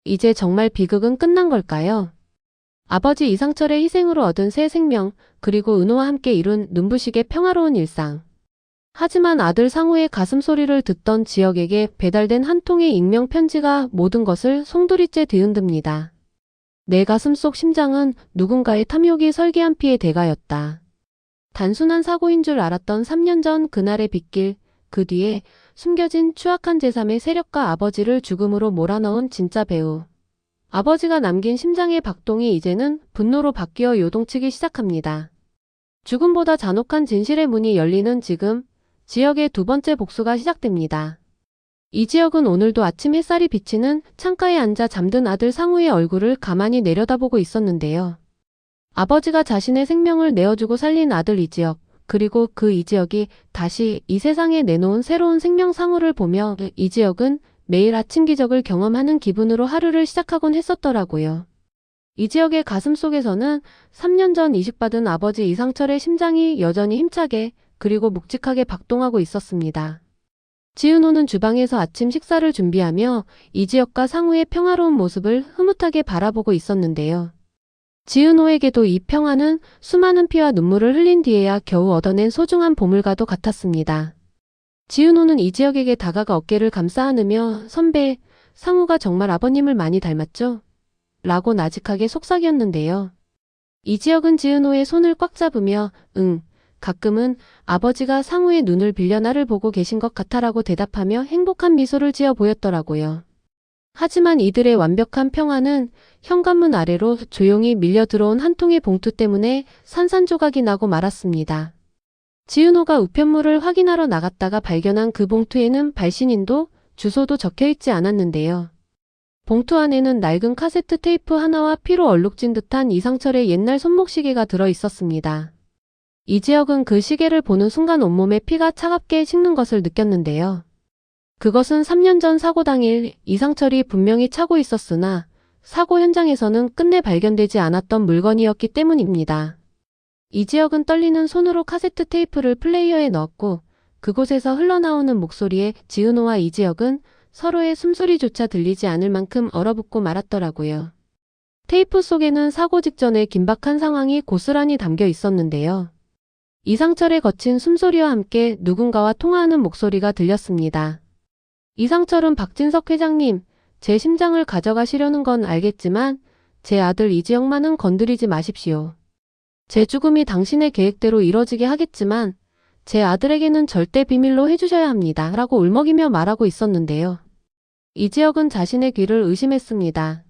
이제 정말 비극은 끝난 걸까요? 아버지 이상철의 희생으로 얻은 새 생명, 그리고 은호와 함께 이룬 눈부시게 평화로운 일상. 하지만 아들 상우의 가슴 소리를 듣던 지혁에게 배달된 한 통의 익명 편지가 모든 것을 송두리째 뒤흔듭니다. 내 가슴 속 심장은 누군가의 탐욕이 설계한 피의 대가였다. 단순한 사고인 줄 알았던 3년 전 그날의 빗길, 그 뒤에 숨겨진 추악한 제3의 세력과 아버지를 죽음으로 몰아넣은 진짜 배우. 아버지가 남긴 심장의 박동이 이제는 분노로 바뀌어 요동치기 시작합니다. 죽음보다 잔혹한 진실의 문이 열리는 지금, 지혁의 두 번째 복수가 시작됩니다. 이지혁은 오늘도 아침 햇살이 비치는 창가에 앉아 잠든 아들 상우의 얼굴을 가만히 내려다보고 있었는데요. 아버지가 자신의 생명을 내어주고 살린 아들 이지혁, 그리고 그 이지혁이 다시 이 세상에 내놓은 새로운 생명 상우를 보며 이지혁은 매일 아침 기적을 경험하는 기분으로 하루를 시작하곤 했었더라고요. 이지혁의 가슴 속에서는 3년 전 이식받은 아버지 이상철의 심장이 여전히 힘차게 그리고 묵직하게 박동하고 있었습니다. 지은호는 주방에서 아침 식사를 준비하며 이지혁과 상우의 평화로운 모습을 흐뭇하게 바라보고 있었는데요. 지은호에게도 이 평화는 수많은 피와 눈물을 흘린 뒤에야 겨우 얻어낸 소중한 보물과도 같았습니다. 지은호는 이지혁에게 다가가 어깨를 감싸 안으며 선배, 상우가 정말 아버님을 많이 닮았죠? 라고 나직하게 속삭였는데요. 이지혁은 지은호의 손을 꽉 잡으며 가끔은 아버지가 상우의 눈을 빌려 나를 보고 계신 것 같아라고 대답하며 행복한 미소를 지어 보였더라고요. 하지만 이들의 완벽한 평화는 현관문 아래로 조용히 밀려 들어온 한 통의 봉투 때문에 산산조각이 나고 말았습니다. 지은호가 우편물을 확인하러 나갔다가 발견한 그 봉투에는 발신인도 주소도 적혀있지 않았는데요. 봉투 안에는 낡은 카세트 테이프 하나와 피로 얼룩진 듯한 이상철의 옛날 손목시계가 들어있었습니다. 이지혁은 그 시계를 보는 순간 온몸에 피가 차갑게 식는 것을 느꼈는데요. 그것은 3년 전 사고 당일 이상철이 분명히 차고 있었으나 사고 현장에서는 끝내 발견되지 않았던 물건이었기 때문입니다. 이지혁은 떨리는 손으로 카세트 테이프를 플레이어에 넣었고 그곳에서 흘러나오는 목소리에 지은호와 이지혁은 서로의 숨소리조차 들리지 않을 만큼 얼어붙고 말았더라고요. 테이프 속에는 사고 직전의 긴박한 상황이 고스란히 담겨 있었는데요. 이상철의 거친 숨소리와 함께 누군가와 통화하는 목소리가 들렸습니다. 이상철은 박진석 회장님, 제 심장을 가져가시려는 건 알겠지만 제 아들 이지혁만은 건드리지 마십시오. 제 죽음이 당신의 계획대로 이뤄지게 하겠지만 제 아들에게는 절대 비밀로 해주셔야 합니다. 라고 울먹이며 말하고 있었는데요. 이지혁은 자신의 귀를 의심했습니다.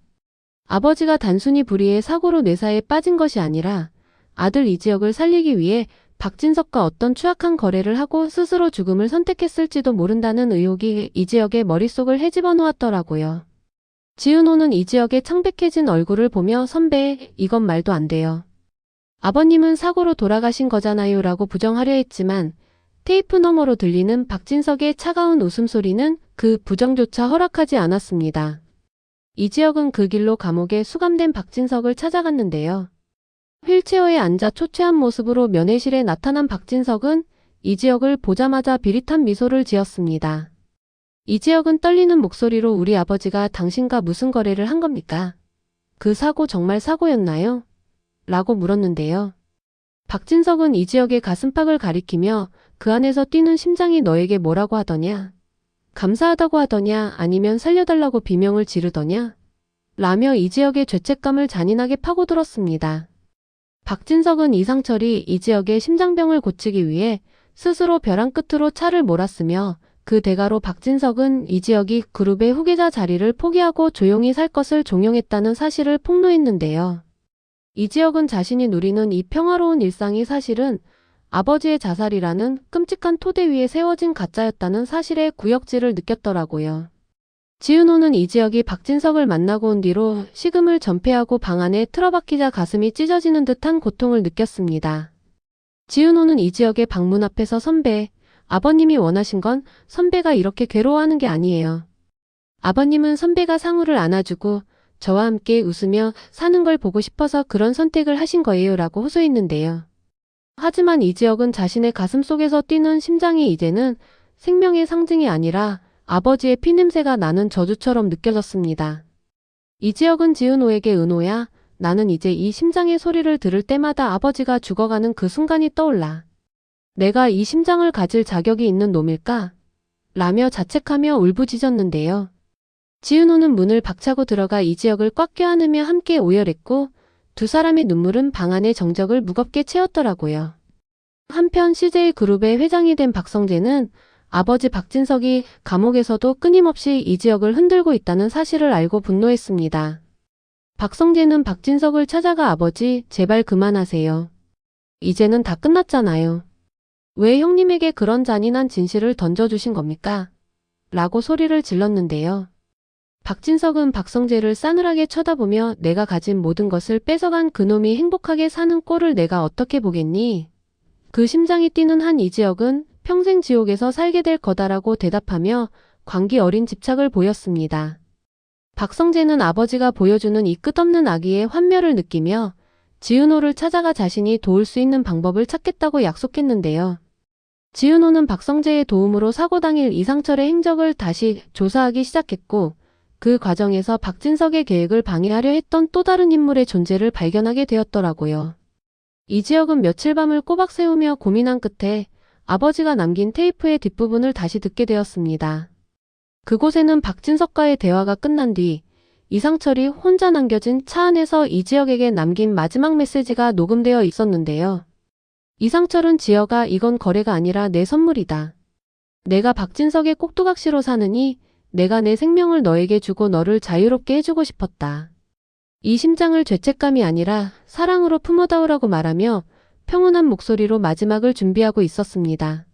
아버지가 단순히 불의의 사고로 뇌사에 빠진 것이 아니라 아들 이지혁을 살리기 위해 박진석과 어떤 추악한 거래를 하고 스스로 죽음을 선택했을지도 모른다는 의혹이 이지혁의 머릿속을 헤집어 놓았더라고요. 지은호는 이지혁의 창백해진 얼굴을 보며 선배, 이건 말도 안 돼요. 아버님은 사고로 돌아가신 거잖아요 라고 부정하려 했지만 테이프 너머로 들리는 박진석의 차가운 웃음소리는 그 부정조차 허락하지 않았습니다. 이지혁은 그 길로 감옥에 수감된 박진석을 찾아갔는데요. 휠체어에 앉아 초췌한 모습으로 면회실에 나타난 박진석은 이지혁을 보자마자 비릿한 미소를 지었습니다. 이지혁은 떨리는 목소리로 우리 아버지가 당신과 무슨 거래를 한 겁니까? 그 사고 정말 사고였나요? 라고 물었는데요. 박진석은 이지혁의 가슴팍을 가리키며 그 안에서 뛰는 심장이 너에게 뭐라고 하더냐? 감사하다고 하더냐? 아니면 살려달라고 비명을 지르더냐? 라며 이지혁의 죄책감을 잔인하게 파고들었습니다. 박진석은 이상철이 이지혁의 심장병을 고치기 위해 스스로 벼랑 끝으로 차를 몰았으며 그 대가로 박진석은 이지혁이 그룹의 후계자 자리를 포기하고 조용히 살 것을 종용했다는 사실을 폭로했는데요. 이지혁은 자신이 누리는 이 평화로운 일상이 사실은 아버지의 자살이라는 끔찍한 토대 위에 세워진 가짜였다는 사실의 구역질을 느꼈더라고요. 지은호는 이지혁이 박진석을 만나고 온 뒤로 식음을 전폐하고 방 안에 틀어박히자 가슴이 찢어지는 듯한 고통을 느꼈습니다. 지은호는 이지혁의 방문 앞에서 선배, 아버님이 원하신 건 선배가 이렇게 괴로워하는 게 아니에요. 아버님은 선배가 상우를 안아주고 저와 함께 웃으며 사는 걸 보고 싶어서 그런 선택을 하신 거예요 라고 호소했는데요. 하지만 이지혁은 자신의 가슴 속에서 뛰는 심장이 이제는 생명의 상징이 아니라 아버지의 피냄새가 나는 저주처럼 느껴졌습니다. 이지혁은 지은호에게 은호야, 나는 이제 이 심장의 소리를 들을 때마다 아버지가 죽어가는 그 순간이 떠올라. 내가 이 심장을 가질 자격이 있는 놈일까? 라며 자책하며 울부짖었는데요. 지은호는 문을 박차고 들어가 이지혁을 꽉 껴안으며 함께 오열했고 두 사람의 눈물은 방 안의 정적을 무겁게 채웠더라고요. 한편 CJ 그룹의 회장이 된 박성재는 아버지 박진석이 감옥에서도 끊임없이 이지혁을 흔들고 있다는 사실을 알고 분노했습니다. 박성재는 박진석을 찾아가 아버지, 제발 그만하세요. 이제는 다 끝났잖아요. 왜 형님에게 그런 잔인한 진실을 던져주신 겁니까? 라고 소리를 질렀는데요. 박진석은 박성재를 싸늘하게 쳐다보며 내가 가진 모든 것을 뺏어간 그놈이 행복하게 사는 꼴을 내가 어떻게 보겠니? 그 심장이 뛰는 한 이지혁은 평생 지옥에서 살게 될 거다라고 대답하며 광기 어린 집착을 보였습니다. 박성재는 아버지가 보여주는 이 끝없는 악의에 환멸을 느끼며 지은호를 찾아가 자신이 도울 수 있는 방법을 찾겠다고 약속했는데요. 지은호는 박성재의 도움으로 사고 당일 이상철의 행적을 다시 조사하기 시작했고 그 과정에서 박진석의 계획을 방해하려 했던 또 다른 인물의 존재를 발견하게 되었더라고요. 이지혁은 며칠 밤을 꼬박 새우며 고민한 끝에 아버지가 남긴 테이프의 뒷부분을 다시 듣게 되었습니다. 그곳에는 박진석과의 대화가 끝난 뒤 이상철이 혼자 남겨진 차 안에서 이지혁에게 남긴 마지막 메시지가 녹음되어 있었는데요. 이상철은 지혁아, 이건 거래가 아니라 내 선물이다. 내가 박진석의 꼭두각시로 사느니 내가 내 생명을 너에게 주고 너를 자유롭게 해주고 싶었다. 이 심장을 죄책감이 아니라 사랑으로 품어다오라고 말하며 평온한 목소리로 마지막을 준비하고 있었습니다.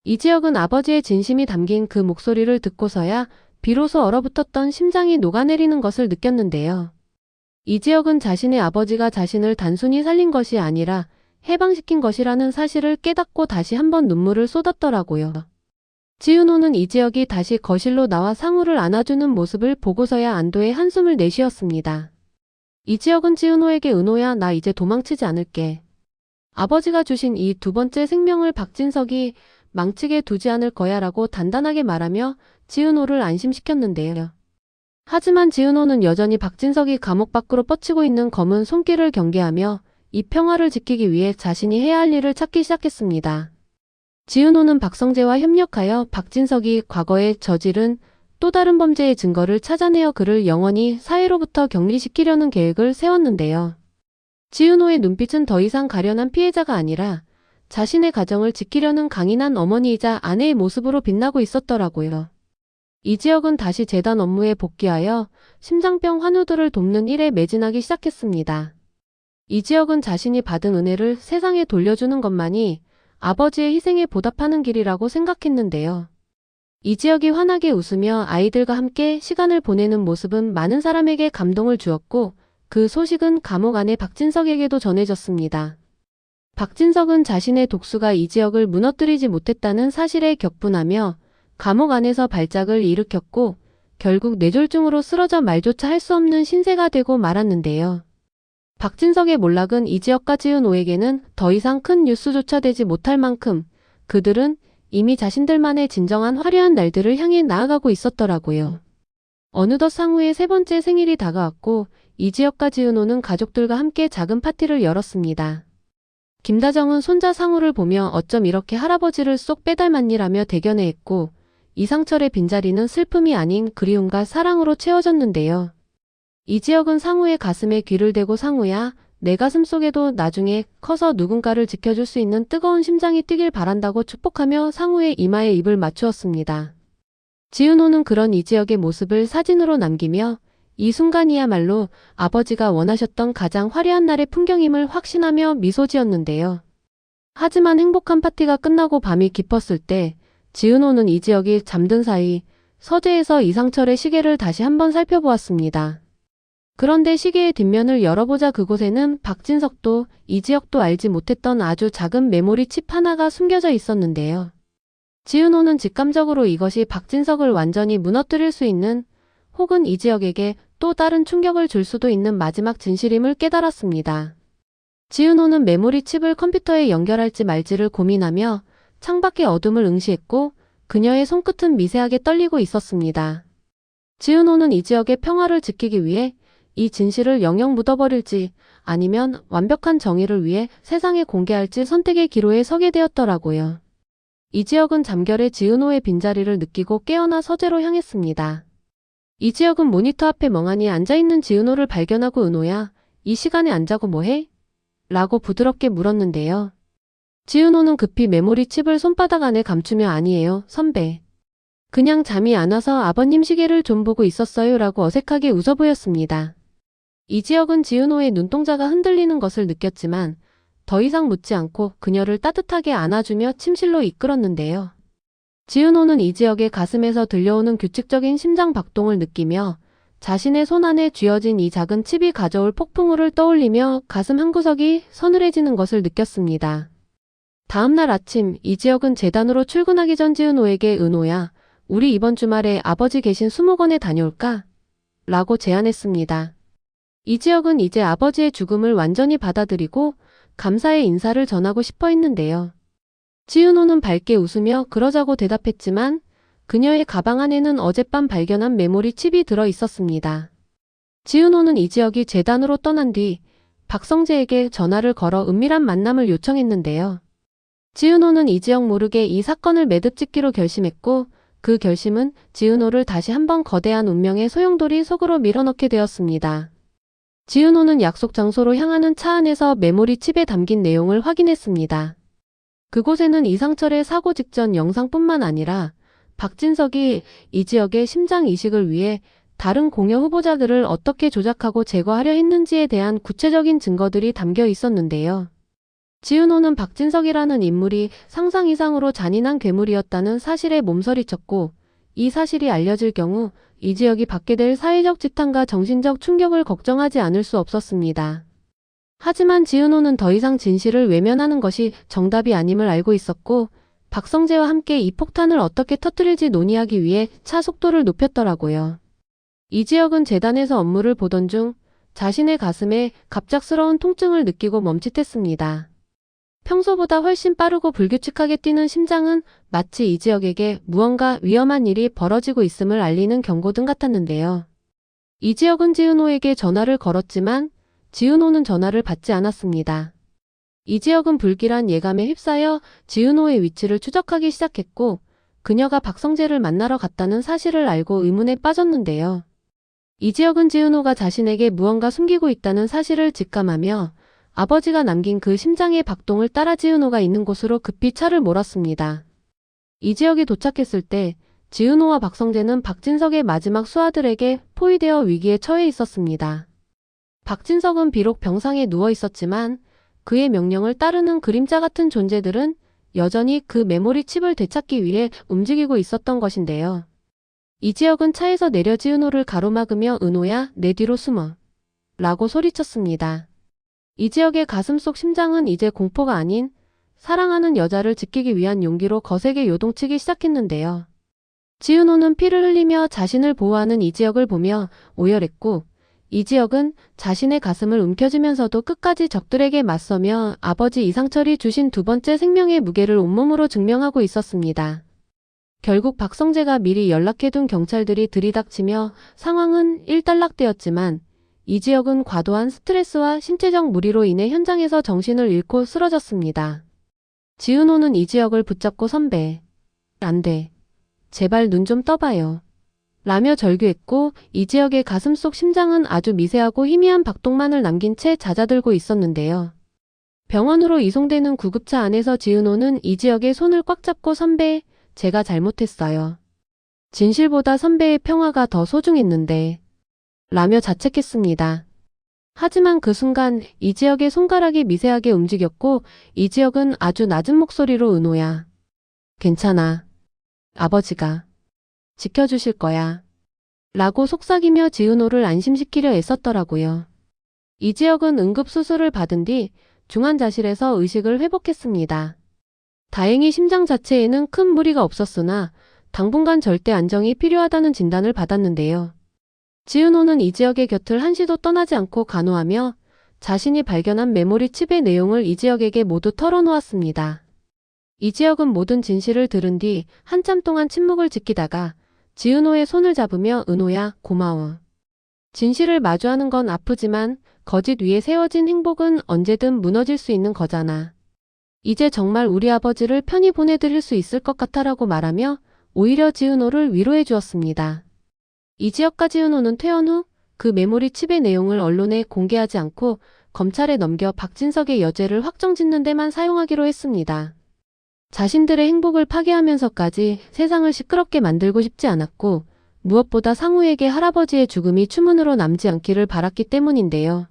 이지혁은 아버지의 진심이 담긴 그 목소리를 듣고서야 비로소 얼어붙었던 심장이 녹아내리는 것을 느꼈는데요. 이지혁은 자신의 아버지가 자신을 단순히 살린 것이 아니라 해방시킨 것이라는 사실을 깨닫고 다시 한번 눈물을 쏟았더라고요. 지은호는 이지혁이 다시 거실로 나와 상우를 안아주는 모습을 보고서야 안도의 한숨을 내쉬었습니다. 이지혁은 지은호에게 은호야, 나 이제 도망치지 않을게. 아버지가 주신 이 두 번째 생명을 박진석이 망치게 두지 않을 거야 라고 단단하게 말하며 지은호를 안심시켰는데요. 하지만 지은호는 여전히 박진석이 감옥 밖으로 뻗치고 있는 검은 손길을 경계하며 이 평화를 지키기 위해 자신이 해야 할 일을 찾기 시작했습니다. 지은호는 박성재와 협력하여 박진석이 과거에 저지른 또 다른 범죄의 증거를 찾아내어 그를 영원히 사회로부터 격리시키려는 계획을 세웠는데요. 지은호의 눈빛은 더 이상 가련한 피해자가 아니라 자신의 가정을 지키려는 강인한 어머니이자 아내의 모습으로 빛나고 있었더라고요. 이지혁은 다시 재단 업무에 복귀하여 심장병 환우들을 돕는 일에 매진하기 시작했습니다. 이지혁은 자신이 받은 은혜를 세상에 돌려주는 것만이 아버지의 희생에 보답하는 길이라고 생각했는데요. 이지혁이 환하게 웃으며 아이들과 함께 시간을 보내는 모습은 많은 사람에게 감동을 주었고 그 소식은 감옥 안의 박진석에게도 전해졌습니다. 박진석은 자신의 독수가 이지혁을 무너뜨리지 못했다는 사실에 격분하며 감옥 안에서 발작을 일으켰고 결국 뇌졸중으로 쓰러져 말조차 할 수 없는 신세가 되고 말았는데요. 박진석의 몰락은 이지혁과 지은호에게는 더 이상 큰 뉴스조차 되지 못할 만큼 그들은 이미 자신들만의 진정한 화려한 날들을 향해 나아가고 있었더라고요. 어느덧 상우의 세 번째 생일이 다가왔고 이지혁과 지은호는 가족들과 함께 작은 파티를 열었습니다. 김다정은 손자 상우를 보며 어쩜 이렇게 할아버지를 쏙 빼닮았니라며 대견해했고 이상철의 빈자리는 슬픔이 아닌 그리움과 사랑으로 채워졌는데요. 이지혁은 상우의 가슴에 귀를 대고 상우야, 내 가슴 속에도 나중에 커서 누군가를 지켜줄 수 있는 뜨거운 심장이 뛰길 바란다고 축복하며 상우의 이마에 입을 맞추었습니다. 지은호는 그런 이지혁의 모습을 사진으로 남기며 이 순간이야말로 아버지가 원하셨던 가장 화려한 날의 풍경임을 확신하며 미소 지었는데요. 하지만 행복한 파티가 끝나고 밤이 깊었을 때 지은호는 이지혁이 잠든 사이 서재에서 이상철의 시계를 다시 한번 살펴보았습니다. 그런데 시계의 뒷면을 열어보자 그곳에는 박진석도 이지혁도 알지 못했던 아주 작은 메모리 칩 하나가 숨겨져 있었는데요. 지은호는 직감적으로 이것이 박진석을 완전히 무너뜨릴 수 있는 혹은 이지혁에게 또 다른 충격을 줄 수도 있는 마지막 진실임을 깨달았습니다. 지은호는 메모리 칩을 컴퓨터에 연결할지 말지를 고민하며 창밖의 어둠을 응시했고 그녀의 손끝은 미세하게 떨리고 있었습니다. 지은호는 이 지역의 평화를 지키기 위해 이 진실을 영영 묻어버릴지 아니면 완벽한 정의를 위해 세상에 공개할지 선택의 기로에 서게 되었더라고요. 이 지역은 잠결에 지은호의 빈자리를 느끼고 깨어나 서재로 향했습니다. 이 지역은 모니터 앞에 멍하니 앉아있는 지은호를 발견하고 은호야, 이 시간에 안 자고 뭐해? 라고 부드럽게 물었는데요. 지은호는 급히 메모리 칩을 손바닥 안에 감추며 아니에요, 선배. 그냥 잠이 안 와서 아버님 시계를 좀 보고 있었어요 라고 어색하게 웃어 보였습니다. 이 지역은 지은호의 눈동자가 흔들리는 것을 느꼈지만 더 이상 묻지 않고 그녀를 따뜻하게 안아주며 침실로 이끌었는데요. 지은호는 이 지역의 가슴에서 들려오는 규칙적인 심장 박동을 느끼며 자신의 손 안에 쥐어진 이 작은 칩이 가져올 폭풍우를 떠올리며 가슴 한구석이 서늘해지는 것을 느꼈습니다. 다음날 아침 이 지역은 재단으로 출근하기 전 지은호에게 은호야, 우리 이번 주말에 아버지 계신 수목원에 다녀올까? 라고 제안했습니다. 이 지역은 이제 아버지의 죽음을 완전히 받아들이고 감사의 인사를 전하고 싶어 했는데요. 지은호는 밝게 웃으며 그러자고 대답했지만 그녀의 가방 안에는 어젯밤 발견한 메모리 칩이 들어 있었습니다. 지은호는 이 지역이 재단으로 떠난 뒤 박성재에게 전화를 걸어 은밀한 만남을 요청했는데요. 지은호는 이 지역 모르게 이 사건을 매듭짓기로 결심했고 그 결심은 지은호를 다시 한번 거대한 운명의 소용돌이 속으로 밀어넣게 되었습니다. 지은호는 약속 장소로 향하는 차 안에서 메모리 칩에 담긴 내용을 확인했습니다. 그곳에는 이상철의 사고 직전 영상뿐만 아니라 박진석이 이 지역의 심장 이식을 위해 다른 공여 후보자들을 어떻게 조작하고 제거하려 했는지에 대한 구체적인 증거들이 담겨 있었는데요. 지은호는 박진석이라는 인물이 상상 이상으로 잔인한 괴물이었다는 사실에 몸서리쳤고 이 사실이 알려질 경우 이 지역이 받게 될 사회적 지탄과 정신적 충격을 걱정하지 않을 수 없었습니다. 하지만 지은호는 더 이상 진실을 외면하는 것이 정답이 아님을 알고 있었고 박성재와 함께 이 폭탄을 어떻게 터뜨릴지 논의하기 위해 차 속도를 높였더라고요. 이 지역은 재단에서 업무를 보던 중 자신의 가슴에 갑작스러운 통증을 느끼고 멈칫했습니다. 평소보다 훨씬 빠르고 불규칙하게 뛰는 심장은 마치 이 지역에게 무언가 위험한 일이 벌어지고 있음을 알리는 경고등 같았는데요. 이 지역은 지은호에게 전화를 걸었지만 지은호는 전화를 받지 않았습니다. 이 지역은 불길한 예감에 휩싸여 지은호의 위치를 추적하기 시작했고 그녀가 박성재를 만나러 갔다는 사실을 알고 의문에 빠졌는데요. 이 지역은 지은호가 자신에게 무언가 숨기고 있다는 사실을 직감하며 아버지가 남긴 그 심장의 박동을 따라 지은호가 있는 곳으로 급히 차를 몰았습니다. 이 지역에 도착했을 때 지은호와 박성재는 박진석의 마지막 수하들에게 포위되어 위기에 처해 있었습니다. 박진석은 비록 병상에 누워 있었지만 그의 명령을 따르는 그림자 같은 존재들은 여전히 그 메모리 칩을 되찾기 위해 움직이고 있었던 것인데요. 이 지역은 차에서 내려 지은호를 가로막으며 은호야, 내 뒤로 숨어. 라고 소리쳤습니다. 이 지역의 가슴속 심장은 이제 공포가 아닌 사랑하는 여자를 지키기 위한 용기로 거세게 요동치기 시작했는데요. 지은호는 피를 흘리며 자신을 보호하는 이 지역을 보며 오열했고 이 지역은 자신의 가슴을 움켜쥐면서도 끝까지 적들에게 맞서며 아버지 이상철이 주신 두 번째 생명의 무게를 온몸으로 증명하고 있었습니다. 결국 박성재가 미리 연락해둔 경찰들이 들이닥치며 상황은 일단락되었지만 이 지역은 과도한 스트레스와 신체적 무리로 인해 현장에서 정신을 잃고 쓰러졌습니다. 지은호는 이 지역을 붙잡고 선배, 안 돼. 제발 눈 좀 떠봐요. 라며 절규했고 이 지역의 가슴속 심장은 아주 미세하고 희미한 박동만을 남긴 채 잦아들고 있었는데요. 병원으로 이송되는 구급차 안에서 지은호는 이 지역의 손을 꽉 잡고 선배, 제가 잘못했어요. 진실보다 선배의 평화가 더 소중했는데 라며 자책했습니다. 하지만 그 순간 이 지역의 손가락이 미세하게 움직였고 이 지역은 아주 낮은 목소리로 은호야. 괜찮아. 아버지가 지켜주실 거야. 라고 속삭이며 지은호를 안심시키려 애썼더라고요. 이 지역은 응급수술을 받은 뒤 중환자실에서 의식을 회복했습니다. 다행히 심장 자체에는 큰 무리가 없었으나 당분간 절대 안정이 필요하다는 진단을 받았는데요. 지은호는 이 지역의 곁을 한시도 떠나지 않고 간호하며 자신이 발견한 메모리 칩의 내용을 이 지역에게 모두 털어놓았습니다. 이 지역은 모든 진실을 들은 뒤 한참 동안 침묵을 지키다가 지은호의 손을 잡으며 은호야, 고마워. 진실을 마주하는 건 아프지만 거짓 위에 세워진 행복은 언제든 무너질 수 있는 거잖아. 이제 정말 우리 아버지를 편히 보내드릴 수 있을 것 같아라고 말하며 오히려 지은호를 위로해 주었습니다. 이지혁과 지은호는 퇴원 후 그 메모리 칩의 내용을 언론에 공개하지 않고 검찰에 넘겨 박진석의 여죄를 확정짓는 데만 사용하기로 했습니다. 자신들의 행복을 파괴하면서까지 세상을 시끄럽게 만들고 싶지 않았고 무엇보다 상우에게 할아버지의 죽음이 추문으로 남지 않기를 바랐기 때문인데요.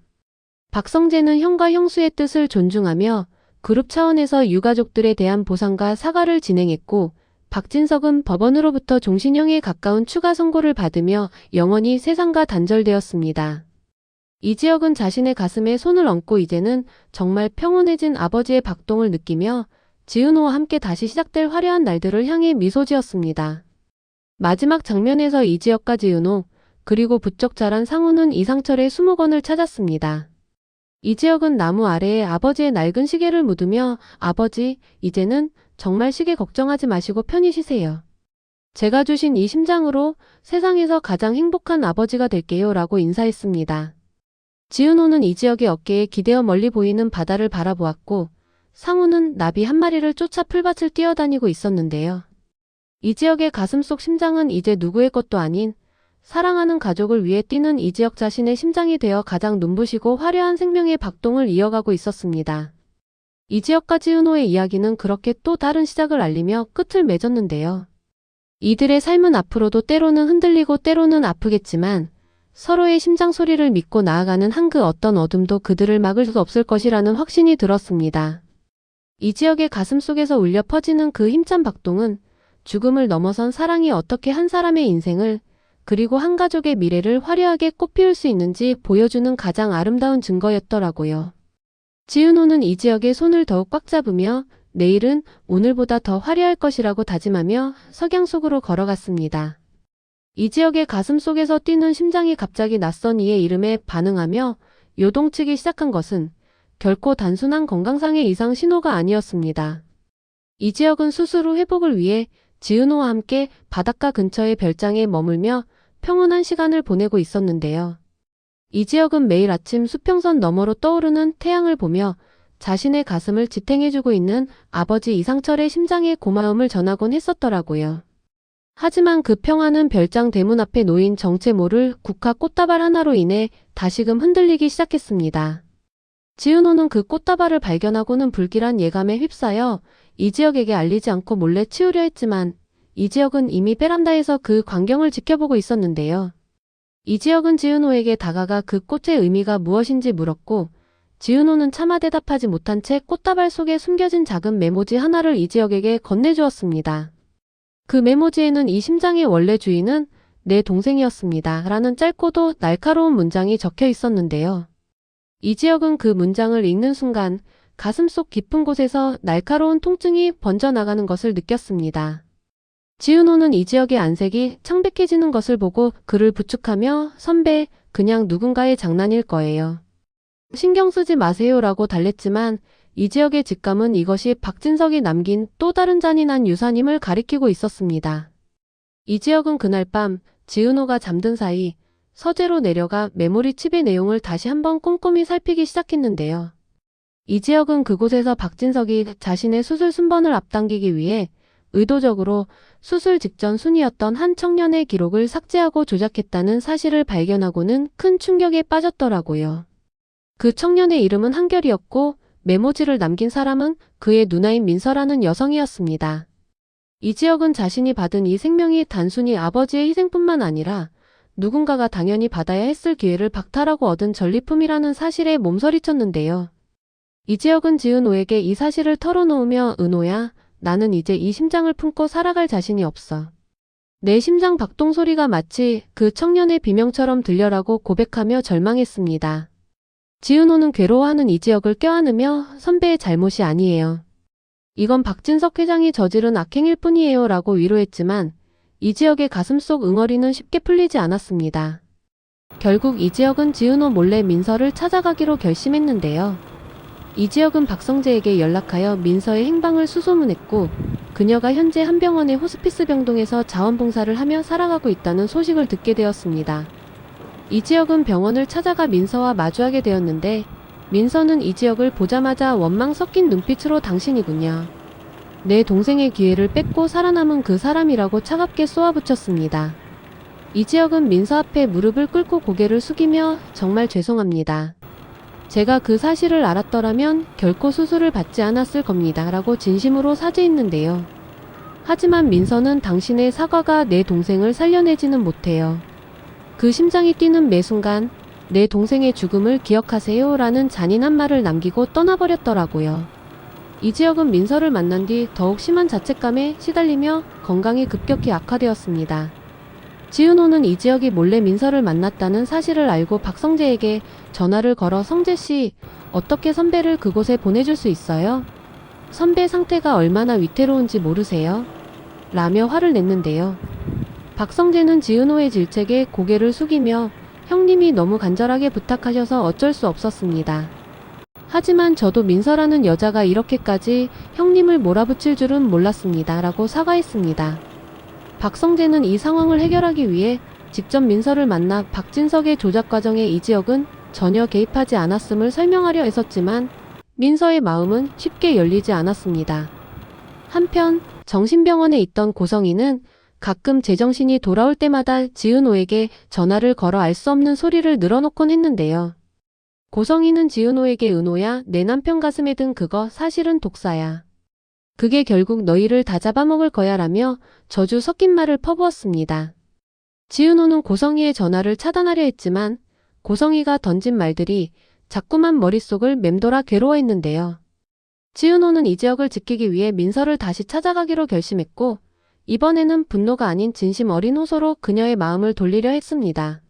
박성재는 형과 형수의 뜻을 존중하며 그룹 차원에서 유가족들에 대한 보상과 사과를 진행했고 박진석은 법원으로부터 종신형에 가까운 추가 선고를 받으며 영원히 세상과 단절되었습니다. 이지혁은 자신의 가슴에 손을 얹고 이제는 정말 평온해진 아버지의 박동을 느끼며 지은호와 함께 다시 시작될 화려한 날들을 향해 미소 지었습니다. 마지막 장면에서 이지혁과 지은호, 그리고 부쩍 자란 상우는 이상철의 수목원을 찾았습니다. 이지혁은 나무 아래에 아버지의 낡은 시계를 묻으며 아버지, 이제는 정말 시계 걱정하지 마시고 편히 쉬세요. 제가 주신 이 심장으로 세상에서 가장 행복한 아버지가 될게요 라고 인사했습니다. 지은호는 이지혁의 어깨에 기대어 멀리 보이는 바다를 바라보았고 상우는 나비 한 마리를 쫓아 풀밭을 뛰어다니고 있었는데요. 이지혁의 가슴속 심장은 이제 누구의 것도 아닌 사랑하는 가족을 위해 뛰는 이지혁 자신의 심장이 되어 가장 눈부시고 화려한 생명의 박동을 이어가고 있었습니다. 이지혁과 지은호의 이야기는 그렇게 또 다른 시작을 알리며 끝을 맺었는데요. 이들의 삶은 앞으로도 때로는 흔들리고 때로는 아프겠지만 서로의 심장 소리를 믿고 나아가는 한 그 어떤 어둠도 그들을 막을 수 없을 것이라는 확신이 들었습니다. 이지혁의 가슴 속에서 울려 퍼지는 그 힘찬 박동은 죽음을 넘어선 사랑이 어떻게 한 사람의 인생을 그리고 한 가족의 미래를 화려하게 꽃피울 수 있는지 보여주는 가장 아름다운 증거였더라고요. 지은호는 이지혁의 손을 더욱 꽉 잡으며 내일은 오늘보다 더 화려할 것이라고 다짐하며 석양 속으로 걸어갔습니다. 이지혁의 가슴 속에서 뛰는 심장이 갑자기 낯선 이의 이름에 반응하며 요동치기 시작한 것은 결코 단순한 건강상의 이상 신호가 아니었습니다. 이지혁은 수술 후 회복을 위해 지은호와 함께 바닷가 근처의 별장에 머물며 평온한 시간을 보내고 있었는데요. 이지혁은 매일 아침 수평선 너머로 떠오르는 태양을 보며 자신의 가슴을 지탱해주고 있는 아버지 이상철의 심장에 고마움을 전하곤 했었더라고요. 하지만 그 평화는 별장 대문 앞에 놓인 정체 모를 국화 꽃다발 하나로 인해 다시금 흔들리기 시작했습니다. 지은호는 그 꽃다발을 발견하고는 불길한 예감에 휩싸여 이지혁에게 알리지 않고 몰래 치우려 했지만 이지혁은 이미 베란다에서 그 광경을 지켜보고 있었는데요. 이지혁은 지은호에게 다가가 그 꽃의 의미가 무엇인지 물었고 지은호는 차마 대답하지 못한 채 꽃다발 속에 숨겨진 작은 메모지 하나를 이지혁에게 건네주었습니다. 그 메모지에는 이 심장의 원래 주인은 내 동생이었습니다. 라는 짧고도 날카로운 문장이 적혀 있었는데요. 이지혁은 그 문장을 읽는 순간 가슴속 깊은 곳에서 날카로운 통증이 번져나가는 것을 느꼈습니다. 지은호는 이지혁의 안색이 창백해지는 것을 보고 그를 부축하며 선배, 그냥 누군가의 장난일 거예요. 신경 쓰지 마세요라고 달랬지만 이지혁의 직감은 이것이 박진석이 남긴 또 다른 잔인한 유산임을 가리키고 있었습니다. 이지혁은 그날 밤 지은호가 잠든 사이 서재로 내려가 메모리 칩의 내용을 다시 한번 꼼꼼히 살피기 시작했는데요. 이지혁은 그곳에서 박진석이 자신의 수술 순번을 앞당기기 위해 의도적으로 수술 직전 순이었던 한 청년의 기록을 삭제하고 조작했다는 사실을 발견하고는 큰 충격에 빠졌더라고요. 그 청년의 이름은 한결이었고 메모지를 남긴 사람은 그의 누나인 민서라는 여성이었습니다. 이지혁은 자신이 받은 이 생명이 단순히 아버지의 희생뿐만 아니라 누군가가 당연히 받아야 했을 기회를 박탈하고 얻은 전리품이라는 사실에 몸서리쳤는데요. 이지혁은 지은호에게 이 사실을 털어놓으며 은호야, 나는 이제 이 심장을 품고 살아갈 자신이 없어. 내 심장 박동 소리가 마치 그 청년의 비명처럼 들려라고 고백하며 절망했습니다. 지은호는 괴로워하는 이지혁을 껴안으며 선배의 잘못이 아니에요. 이건 박진석 회장이 저지른 악행일 뿐이에요 라고 위로했지만 이지혁의 가슴속 응어리는 쉽게 풀리지 않았습니다. 결국 이지혁은 지은호 몰래 민서를 찾아가기로 결심했는데요. 이지혁은 박성재에게 연락하여 민서의 행방을 수소문했고 그녀가 현재 한 병원의 호스피스 병동에서 자원봉사를 하며 살아가고 있다는 소식을 듣게 되었습니다. 이지혁은 병원을 찾아가 민서와 마주하게 되었는데 민서는 이지혁을 보자마자 원망 섞인 눈빛으로 당신이군요. 내 동생의 기회를 뺏고 살아남은 그 사람이라고 차갑게 쏘아붙였습니다. 이지혁은 민서 앞에 무릎을 꿇고 고개를 숙이며 정말 죄송합니다. 제가 그 사실을 알았더라면 결코 수술을 받지 않았을 겁니다. 라고 진심으로 사죄했는데요. 하지만 민서는 당신의 사과가 내 동생을 살려내지는 못해요. 그 심장이 뛰는 매 순간 내 동생의 죽음을 기억하세요. 라는 잔인한 말을 남기고 떠나버렸더라고요. 이지혁은 민서를 만난 뒤 더욱 심한 자책감에 시달리며 건강이 급격히 악화되었습니다. 지은호는 이지혁이 몰래 민서를 만났다는 사실을 알고 박성재에게 전화를 걸어 성재씨, 어떻게 선배를 그곳에 보내줄 수 있어요? 선배 상태가 얼마나 위태로운지 모르세요? 라며 화를 냈는데요. 박성재는 지은호의 질책에 고개를 숙이며 형님이 너무 간절하게 부탁하셔서 어쩔 수 없었습니다. 하지만 저도 민서라는 여자가 이렇게까지 형님을 몰아붙일 줄은 몰랐습니다. 라고 사과했습니다. 박성재는 이 상황을 해결하기 위해 직접 민서를 만나 박진석의 조작 과정에 이지혁은 전혀 개입하지 않았음을 설명하려 했었지만 민서의 마음은 쉽게 열리지 않았습니다. 한편 정신병원에 있던 고성희는 가끔 제정신이 돌아올 때마다 지은호에게 전화를 걸어 알 수 없는 소리를 늘어놓곤 했는데요. 고성희는 지은호에게 은호야, 내 남편 가슴에 든 그거 사실은 독사야. 그게 결국 너희를 다 잡아먹을 거야 라며 저주 섞인 말을 퍼부었습니다. 지은호는 고성희의 전화를 차단하려 했지만 고성희가 던진 말들이 자꾸만 머릿속을 맴돌아 괴로워했는데요. 지은호는 이지혁을 지키기 위해 민서를 다시 찾아가기로 결심했고 이번에는 분노가 아닌 진심 어린 호소로 그녀의 마음을 돌리려 했습니다.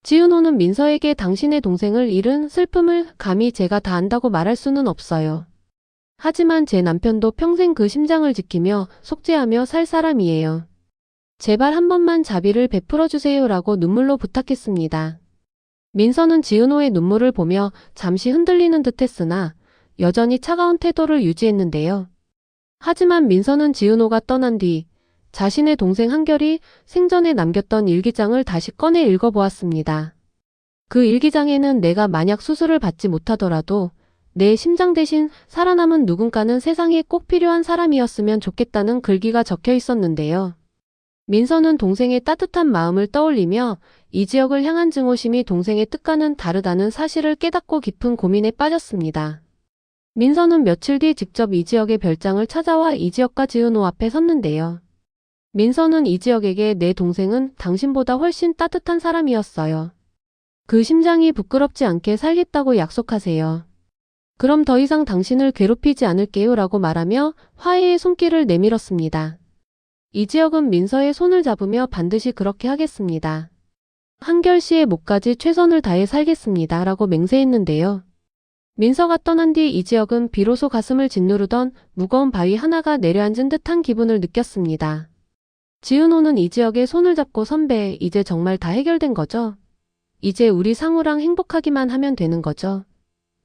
지은호는 민서에게 당신의 동생을 잃은 슬픔을 감히 제가 다 안다고 말할 수는 없어요. 하지만 제 남편도 평생 그 심장을 지키며 속죄하며 살 사람이에요. 제발 한 번만 자비를 베풀어 주세요 라고 눈물로 부탁했습니다. 민서는 지은호의 눈물을 보며 잠시 흔들리는 듯 했으나 여전히 차가운 태도를 유지했는데요. 하지만 민서는 지은호가 떠난 뒤 자신의 동생 한결이 생전에 남겼던 일기장을 다시 꺼내 읽어보았습니다. 그 일기장에는 내가 만약 수술을 받지 못하더라도 내 심장 대신 살아남은 누군가는 세상에 꼭 필요한 사람이었으면 좋겠다는 글귀가 적혀 있었는데요. 민서는 동생의 따뜻한 마음을 떠올리며 이지혁을 향한 증오심이 동생의 뜻과는 다르다는 사실을 깨닫고 깊은 고민에 빠졌습니다. 민서는 며칠 뒤 직접 이지혁의 별장을 찾아와 이지혁과 지은호 앞에 섰는데요. 민서는 이지혁에게 내 동생은 당신보다 훨씬 따뜻한 사람이었어요. 그 심장이 부끄럽지 않게 살겠다고 약속하세요. 그럼 더 이상 당신을 괴롭히지 않을게요 라고 말하며 화해의 손길을 내밀었습니다. 이지혁은 민서의 손을 잡으며 반드시 그렇게 하겠습니다. 한결 씨의 목까지 최선을 다해 살겠습니다 라고 맹세했는데요. 민서가 떠난 뒤 이지혁은 비로소 가슴을 짓누르던 무거운 바위 하나가 내려앉은 듯한 기분을 느꼈습니다. 지은호는 이지혁의 손을 잡고 선배, 이제 정말 다 해결된 거죠? 이제 우리 상우랑 행복하기만 하면 되는 거죠?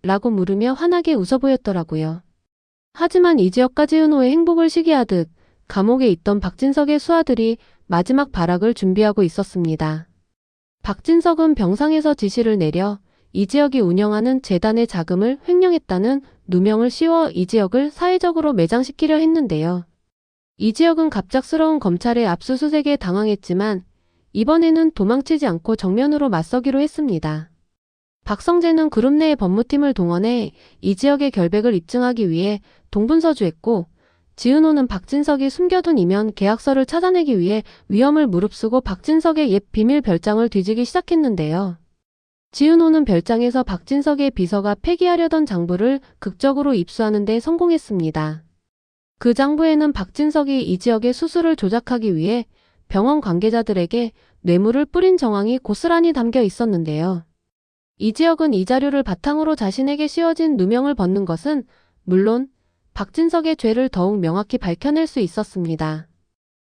라고 물으며 환하게 웃어 보였더라고요. 하지만 이지혁과 지은호의 행복을 시기하듯 감옥에 있던 박진석의 수하들이 마지막 발악을 준비하고 있었습니다. 박진석은 병상에서 지시를 내려 이지혁이 운영하는 재단의 자금을 횡령했다는 누명을 씌워 이지혁을 사회적으로 매장시키려 했는데요. 이지혁은 갑작스러운 검찰의 압수수색에 당황했지만 이번에는 도망치지 않고 정면으로 맞서기로 했습니다. 박성재는 그룹 내의 법무팀을 동원해 이지혁의 결백을 입증하기 위해 동분서주했고 지은호는 박진석이 숨겨둔 이면 계약서를 찾아내기 위해 위험을 무릅쓰고 박진석의 옛 비밀 별장을 뒤지기 시작했는데요. 지은호는 별장에서 박진석의 비서가 폐기하려던 장부를 극적으로 입수하는 데 성공했습니다. 그 장부에는 박진석이 이지혁의 수술을 조작하기 위해 병원 관계자들에게 뇌물을 뿌린 정황이 고스란히 담겨 있었는데요. 이지혁은 이 자료를 바탕으로 자신에게 씌워진 누명을 벗는 것은 물론 박진석의 죄를 더욱 명확히 밝혀낼 수 있었습니다.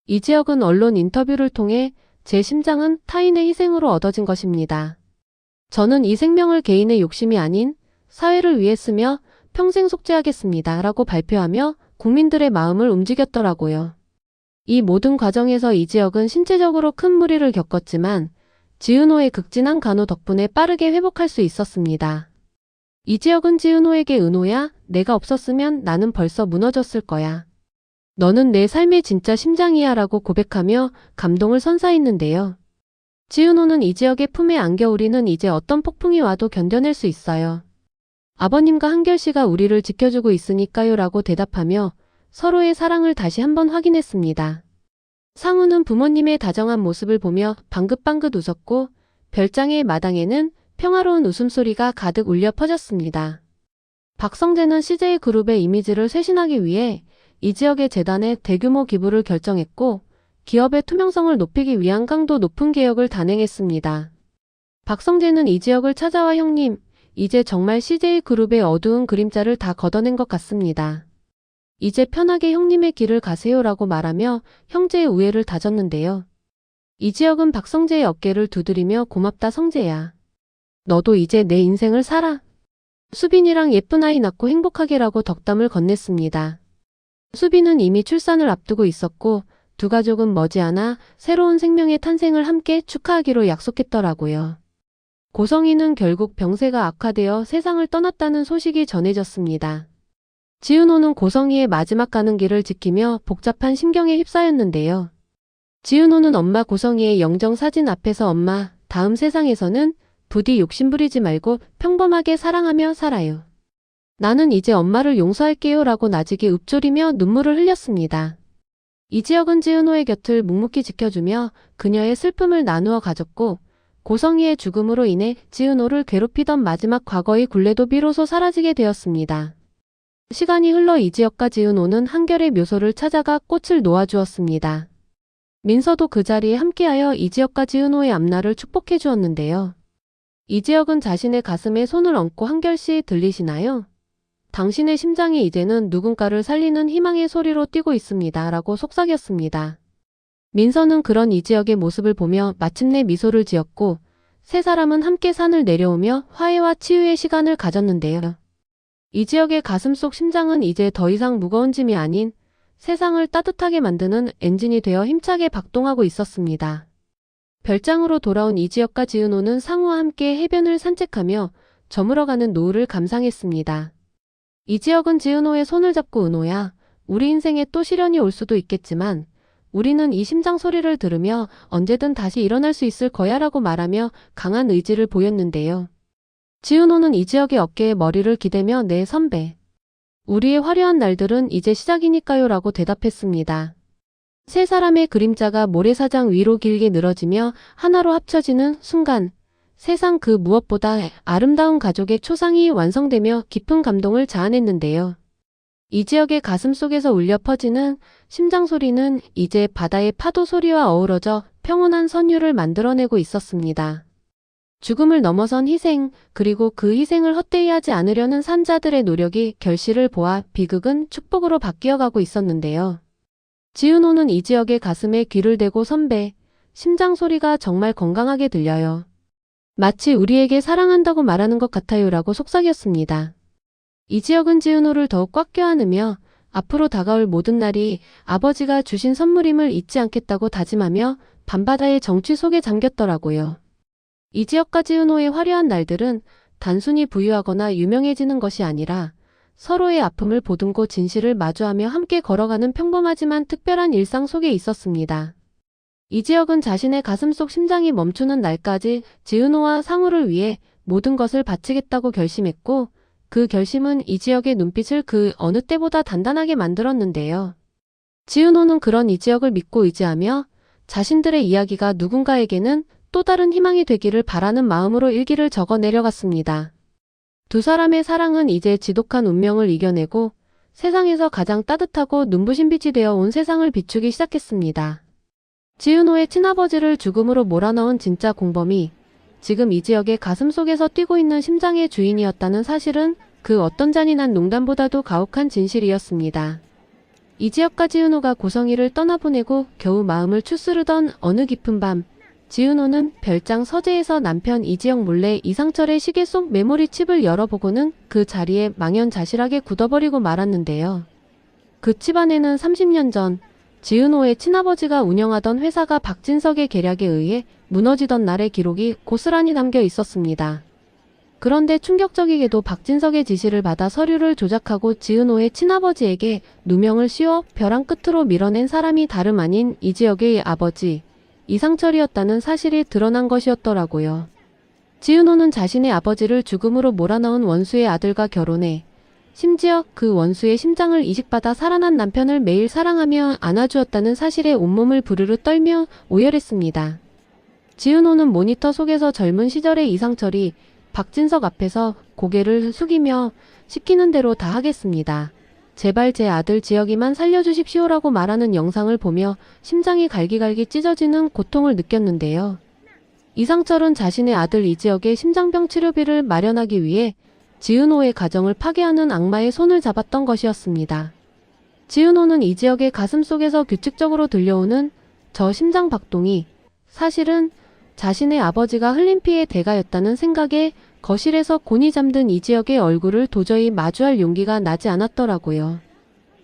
이지혁은 언론 인터뷰를 통해 제 심장은 타인의 희생으로 얻어진 것입니다. 저는 이 생명을 개인의 욕심이 아닌 사회를 위해 쓰며 평생 속죄하겠습니다 라고 발표하며 국민들의 마음을 움직였더라고요. 이 모든 과정에서 이지혁은 신체적으로 큰 무리를 겪었지만 지은호의 극진한 간호 덕분에 빠르게 회복할 수 있었습니다. 이지혁은 지은호에게 은호야, 내가 없었으면 나는 벌써 무너졌을 거야. 너는 내 삶의 진짜 심장이야 라고 고백하며 감동을 선사했는데요. 지은호는 이지혁의 품에 안겨 우리는 이제 어떤 폭풍이 와도 견뎌낼 수 있어요. 아버님과 한결씨가 우리를 지켜주고 있으니까요 라고 대답하며 서로의 사랑을 다시 한번 확인했습니다. 상우는 부모님의 다정한 모습을 보며 방긋방긋 웃었고 별장의 마당에는 평화로운 웃음소리가 가득 울려 퍼졌습니다. 박성재는 CJ그룹의 이미지를 쇄신하기 위해 이지혁의 재단에 대규모 기부를 결정했고 기업의 투명성을 높이기 위한 강도 높은 개혁을 단행했습니다. 박성재는 이지혁을 찾아와 형님, 이제 정말 CJ그룹의 어두운 그림자를 다 걷어낸 것 같습니다. 이제 편하게 형님의 길을 가세요라고 말하며 형제의 우애를 다졌는데요. 이지혁은 박성재의 어깨를 두드리며 고맙다 성재야. 너도 이제 내 인생을 살아. 수빈이랑 예쁜 아이 낳고 행복하게라고 덕담을 건넸습니다. 수빈은 이미 출산을 앞두고 있었고 두 가족은 머지않아 새로운 생명의 탄생을 함께 축하하기로 약속했더라고요. 고성이는 결국 병세가 악화되어 세상을 떠났다는 소식이 전해졌습니다. 지은호는 고성이의 마지막 가는 길을 지키며 복잡한 심경에 휩싸였는데요. 지은호는 엄마 고성이의 영정 사진 앞에서 엄마, 다음 세상에서는 부디 욕심부리지 말고 평범하게 사랑하며 살아요. 나는 이제 엄마를 용서할게요 라고 나직이 읊조리며 눈물을 흘렸습니다. 이지혁은 지은호의 곁을 묵묵히 지켜주며 그녀의 슬픔을 나누어 가졌고 고성이의 죽음으로 인해 지은호를 괴롭히던 마지막 과거의 굴레도 비로소 사라지게 되었습니다. 시간이 흘러 이지혁과 지은호는 한결의 묘소를 찾아가 꽃을 놓아주었습니다. 민서도 그 자리에 함께하여 이지혁과 지은호의 앞날을 축복해 주었는데요. 이지혁은 자신의 가슴에 손을 얹고 한결씨 들리시나요? 당신의 심장이 이제는 누군가를 살리는 희망의 소리로 뛰고 있습니다. 라고 속삭였습니다. 민서는 그런 이지혁의 모습을 보며 마침내 미소를 지었고 세 사람은 함께 산을 내려오며 화해와 치유의 시간을 가졌는데요. 이지혁의 가슴속 심장은 이제 더 이상 무거운 짐이 아닌 세상을 따뜻하게 만드는 엔진이 되어 힘차게 박동하고 있었습니다. 별장으로 돌아온 이지혁과 지은호는 상우와 함께 해변을 산책하며 저물어가는 노을을 감상했습니다. 이지혁은 지은호의 손을 잡고 은호야, 우리 인생에 또 시련이 올 수도 있겠지만 우리는 이 심장 소리를 들으며 언제든 다시 일어날 수 있을 거야 라고 말하며 강한 의지를 보였는데요. 지은호는 이지혁의 어깨에 머리를 기대며 네 선배. 우리의 화려한 날들은 이제 시작이니까요 라고 대답했습니다. 세 사람의 그림자가 모래사장 위로 길게 늘어지며 하나로 합쳐지는 순간 세상 그 무엇보다 아름다운 가족의 초상이 완성되며 깊은 감동을 자아냈는데요. 이지혁의 가슴 속에서 울려 퍼지는 심장 소리는 이제 바다의 파도 소리와 어우러져 평온한 선율을 만들어내고 있었습니다. 죽음을 넘어선 희생, 그리고 그 희생을 헛되이 하지 않으려는 산자들의 노력이 결실을 보아 비극은 축복으로 바뀌어가고 있었는데요. 지은호는 이지혁의 가슴에 귀를 대고 선배, 심장 소리가 정말 건강하게 들려요. 마치 우리에게 사랑한다고 말하는 것 같아요 라고 속삭였습니다. 이지혁은 지은호를 더욱 꽉 껴안으며 앞으로 다가올 모든 날이 아버지가 주신 선물임을 잊지 않겠다고 다짐하며 밤바다의 정취 속에 잠겼더라고요. 이지혁과 지은호의 화려한 날들은 단순히 부유하거나 유명해지는 것이 아니라 서로의 아픔을 보듬고 진실을 마주하며 함께 걸어가는 평범하지만 특별한 일상 속에 있었습니다. 이지혁은 자신의 가슴속 심장이 멈추는 날까지 지은호와 상우를 위해 모든 것을 바치겠다고 결심했고 그 결심은 이지혁의 눈빛을 그 어느 때보다 단단하게 만들었는데요. 지은호는 그런 이지혁을 믿고 의지하며 자신들의 이야기가 누군가에게는 또 다른 희망이 되기를 바라는 마음으로 일기를 적어 내려갔습니다. 두 사람의 사랑은 이제 지독한 운명을 이겨내고 세상에서 가장 따뜻하고 눈부신 빛이 되어 온 세상을 비추기 시작했습니다. 지은호의 친아버지를 죽음으로 몰아넣은 진짜 공범이 지금 이지혁의 가슴 속에서 뛰고 있는 심장의 주인이었다는 사실은 그 어떤 잔인한 농담보다도 가혹한 진실이었습니다. 이지혁과 지은호가 고성이를 떠나보내고 겨우 마음을 추스르던 어느 깊은 밤, 지은호는 별장 서재에서 남편 이지영 몰래 이상철의 시계 속 메모리 칩을 열어보고는 그 자리에 망연자실하게 굳어버리고 말았는데요. 그 칩 안에는 30년 전 지은호의 친아버지가 운영하던 회사가 박진석의 계략에 의해 무너지던 날의 기록이 고스란히 담겨 있었습니다. 그런데 충격적이게도 박진석의 지시를 받아 서류를 조작하고 지은호의 친아버지에게 누명을 씌워 벼랑 끝으로 밀어낸 사람이 다름 아닌 이지혁의 아버지 이상철이었다는 사실이 드러난 것이었더라고요. 지은호는 자신의 아버지를 죽음으로 몰아넣은 원수의 아들과 결혼해 심지어 그 원수의 심장을 이식받아 살아난 남편을 매일 사랑하며 안아주었다는 사실에 온몸을 부르르 떨며 오열했습니다. 지은호는 모니터 속에서 젊은 시절의 이상철이 박진석 앞에서 고개를 숙이며 시키는 대로 다 하겠습니다. 제발 제 아들 지혁이만 살려주십시오라고 말하는 영상을 보며 심장이 갈기갈기 찢어지는 고통을 느꼈는데요. 이상철은 자신의 아들 이지혁의 심장병 치료비를 마련하기 위해 지은호의 가정을 파괴하는 악마의 손을 잡았던 것이었습니다. 지은호는 이지혁의 가슴 속에서 규칙적으로 들려오는 저 심장 박동이 사실은 자신의 아버지가 흘린 피의 대가였다는 생각에 거실에서 곤히 잠든 이지혁의 얼굴을 도저히 마주할 용기가 나지 않았더라고요.